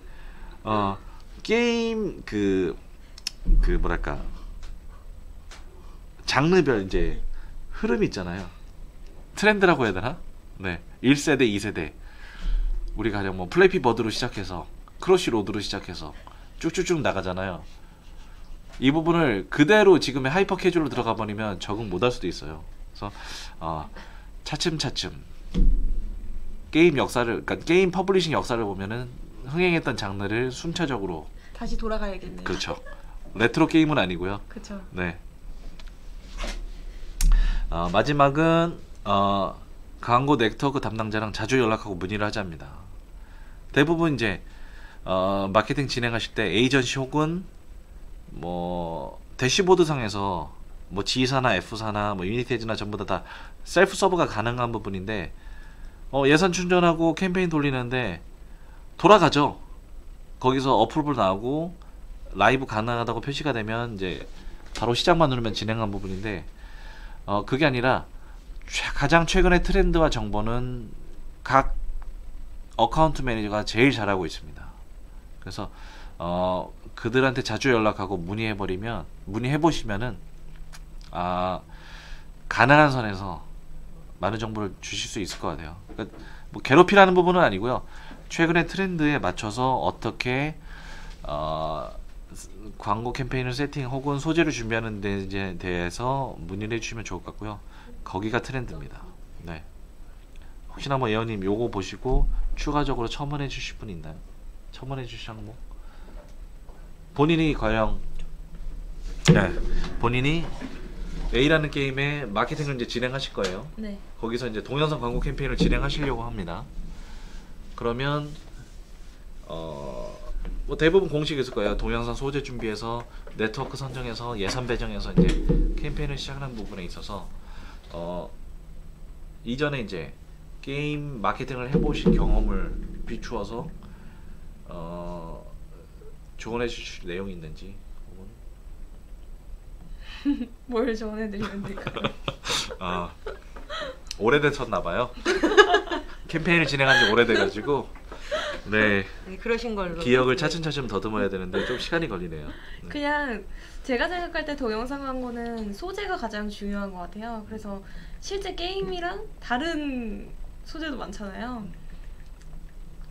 게임 그 뭐랄까 장르별 이제 흐름이 있잖아요. 트렌드라고 해야 되나? 네, 1세대, 2세대 우리가 가령 뭐 플래피 버드로 시작해서 크러쉬 로드로 시작해서 쭉쭉쭉 나가잖아요. 이 부분을 그대로 지금의 하이퍼 캐주얼로 들어가 버리면 적응 못할 수도 있어요. 그래서 차츰차츰 게임 역사를, 그러니까 게임 퍼블리싱 역사를 보면은 흥행했던 장르를 순차적으로 다시 돌아가야겠네요. 그렇죠. 레트로 게임은 아니고요. 그쵸. 네. 마지막은 광고 네트워크 담당자랑 자주 연락하고 문의를 하자입니다. 대부분 이제 마케팅 진행하실 때 에이전시 혹은 뭐 대시보드 상에서 뭐 G사나 F사나 뭐 유니티에즈나 전부 다 셀프 서버가 가능한 부분인데 예산 충전하고 캠페인 돌리는데 돌아가죠. 거기서 어플을 나오고 라이브 가능하다고 표시가 되면 이제 바로 시작만 누르면 진행한 부분인데 그게 아니라 가장 최근의 트렌드와 정보는 각 어카운트 매니저가 제일 잘하고 있습니다. 그래서 그들한테 자주 연락하고 문의해보시면은 가능한 선에서 많은 정보를 주실 수 있을 것 같아요. 그러니까 뭐 괴롭히라는 부분은 아니고요. 최근의 트렌드에 맞춰서 어떻게 광고 캠페인을 세팅 혹은 소재를 준비하는 데 대해서 문의를 해주시면 좋을 것 같고요. 거기가 트렌드입니다. 네. 혹시나 뭐 예원님 요거 보시고 추가적으로 첨언해 주실 분 있나요? 첨언해 주실 항목? 본인이 과연 본인이 A라는 게임의 마케팅을 이제 진행하실 거예요. 네. 거기서 이제 동영상 광고 캠페인을 진행하시려고 합니다. 그러면 뭐 대부분 공식이 있을 거예요. 동영상 소재 준비해서 네트워크 선정해서 예산 배정해서 이제 캠페인을 시작하는 부분에 있어서 이전에 이제 게임 마케팅을 해보신 경험을 비추어서 조언해 주실 내용이 있는지 혹은 뭘 조언해드리면 될까요? 오래됐었나봐요. 캠페인을 진행한 지 오래돼가지고 네 그러신 걸로 기억을 차츰차츰 더듬어야 되는데 좀 시간이 걸리네요. 네. 그냥 제가 생각할 때 동영상 광고는 소재가 가장 중요한 것 같아요. 그래서 실제 게임이랑 다른 소재도 많잖아요.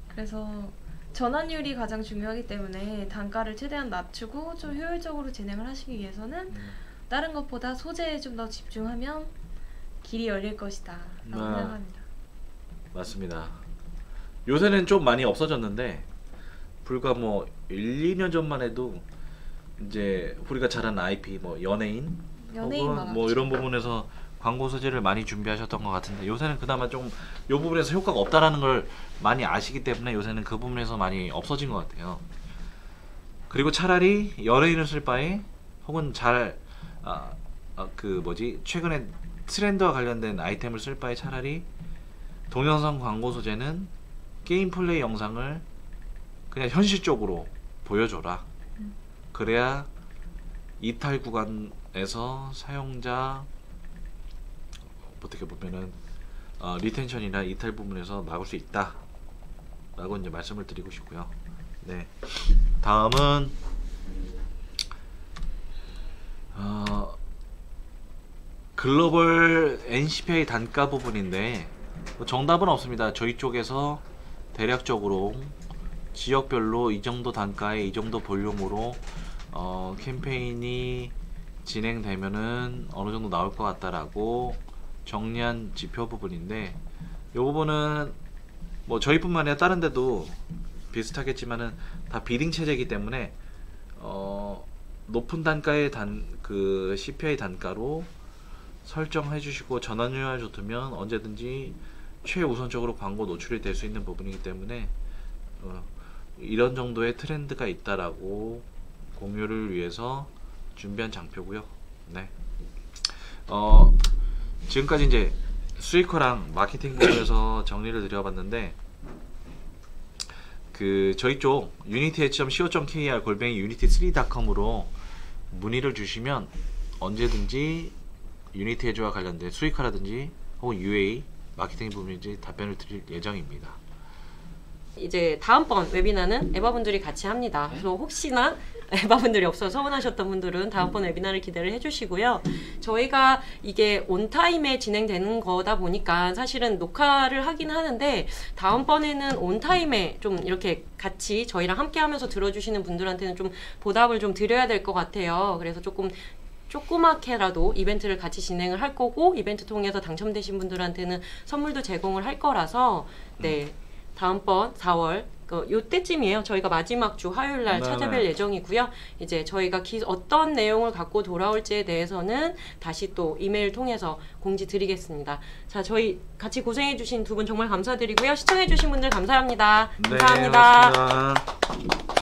그래서 전환율이 가장 중요하기 때문에 단가를 최대한 낮추고 좀 효율적으로 진행을 하시기 위해서는 다른 것보다 소재에 좀 더 집중하면 길이 열릴 것이다 라고 생각합니다. 맞습니다. 요새는 좀 많이 없어졌는데 불과 뭐 1, 2년 전만 해도 이제 우리가 잘 아는 IP 뭐 연예인 혹은 뭐 이런 부분에서 광고 소재를 많이 준비하셨던 것 같은데 요새는 그나마 좀 이 부분에서 효과가 없다라는 걸 많이 아시기 때문에 요새는 그 부분에서 많이 없어진 것 같아요. 그리고 차라리 연예인을 쓸 바에 혹은 최근에 트렌드와 관련된 아이템을 쓸 바에 차라리 동영상 광고 소재는 게임 플레이 영상을 그냥 현실적으로 보여줘라. 그래야 이탈 구간에서 사용자 어떻게 보면은 리텐션이나 이탈 부분에서 막을 수 있다 라고 이제 말씀을 드리고 싶고요. 네. 다음은 글로벌 NCPI 단가 부분인데 뭐 정답은 없습니다. 저희 쪽에서 대략적으로 지역별로 이 정도 단가에 이 정도 볼륨으로 캠페인이 진행되면은 어느 정도 나올 것 같다라고 정리한 지표 부분인데 이 부분은 뭐 저희뿐만 아니라 다른 데도 비슷하겠지만은 다 비딩 체제이기 때문에 높은 단가의 그 CPI 단가로 설정해 주시고 전환율 좋으면 언제든지 최우선적으로 광고 노출이 될 수 있는 부분이기 때문에 이런 정도의 트렌드가 있다라고 공유를 위해서 준비한 장표고요. 네. 지금까지 이제 수익화랑 마케팅 부분에서 정리를 드려봤는데 그 저희 쪽 unity.co.kr unity3.com으로 문의를 주시면 언제든지 유니티 해주와 관련된 수익화라든지 혹은 UA 마케팅 부분인지 답변을 드릴 예정입니다. 이제 다음번 웨비나는 에바분들이 같이 합니다. 그래서 혹시나 에바분들이 없어서 서운하셨던 분들은 다음번 웨비나를 기대를 해주시고요. 저희가 이게 온타임에 진행되는 거다 보니까 사실은 녹화를 하긴 하는데 다음번에는 온타임에 좀 이렇게 같이 저희랑 함께 하면서 들어주시는 분들한테는 좀 보답을 좀 드려야 될 것 같아요. 그래서 조그맣게라도 이벤트를 같이 진행을 할 거고 이벤트 통해서 당첨되신 분들한테는 선물도 제공을 할 거라서 네. 다음번 4월 요때쯤이에요. 저희가 마지막 주 화요일 날 네네. 찾아뵐 예정이고요. 이제 저희가 어떤 내용을 갖고 돌아올지에 대해서는 다시 또 이메일 통해서 공지 드리겠습니다. 자, 저희 같이 고생해주신 두 분 정말 감사드리고요. 시청해주신 분들 감사합니다. 네, 감사합니다. 고맙습니다.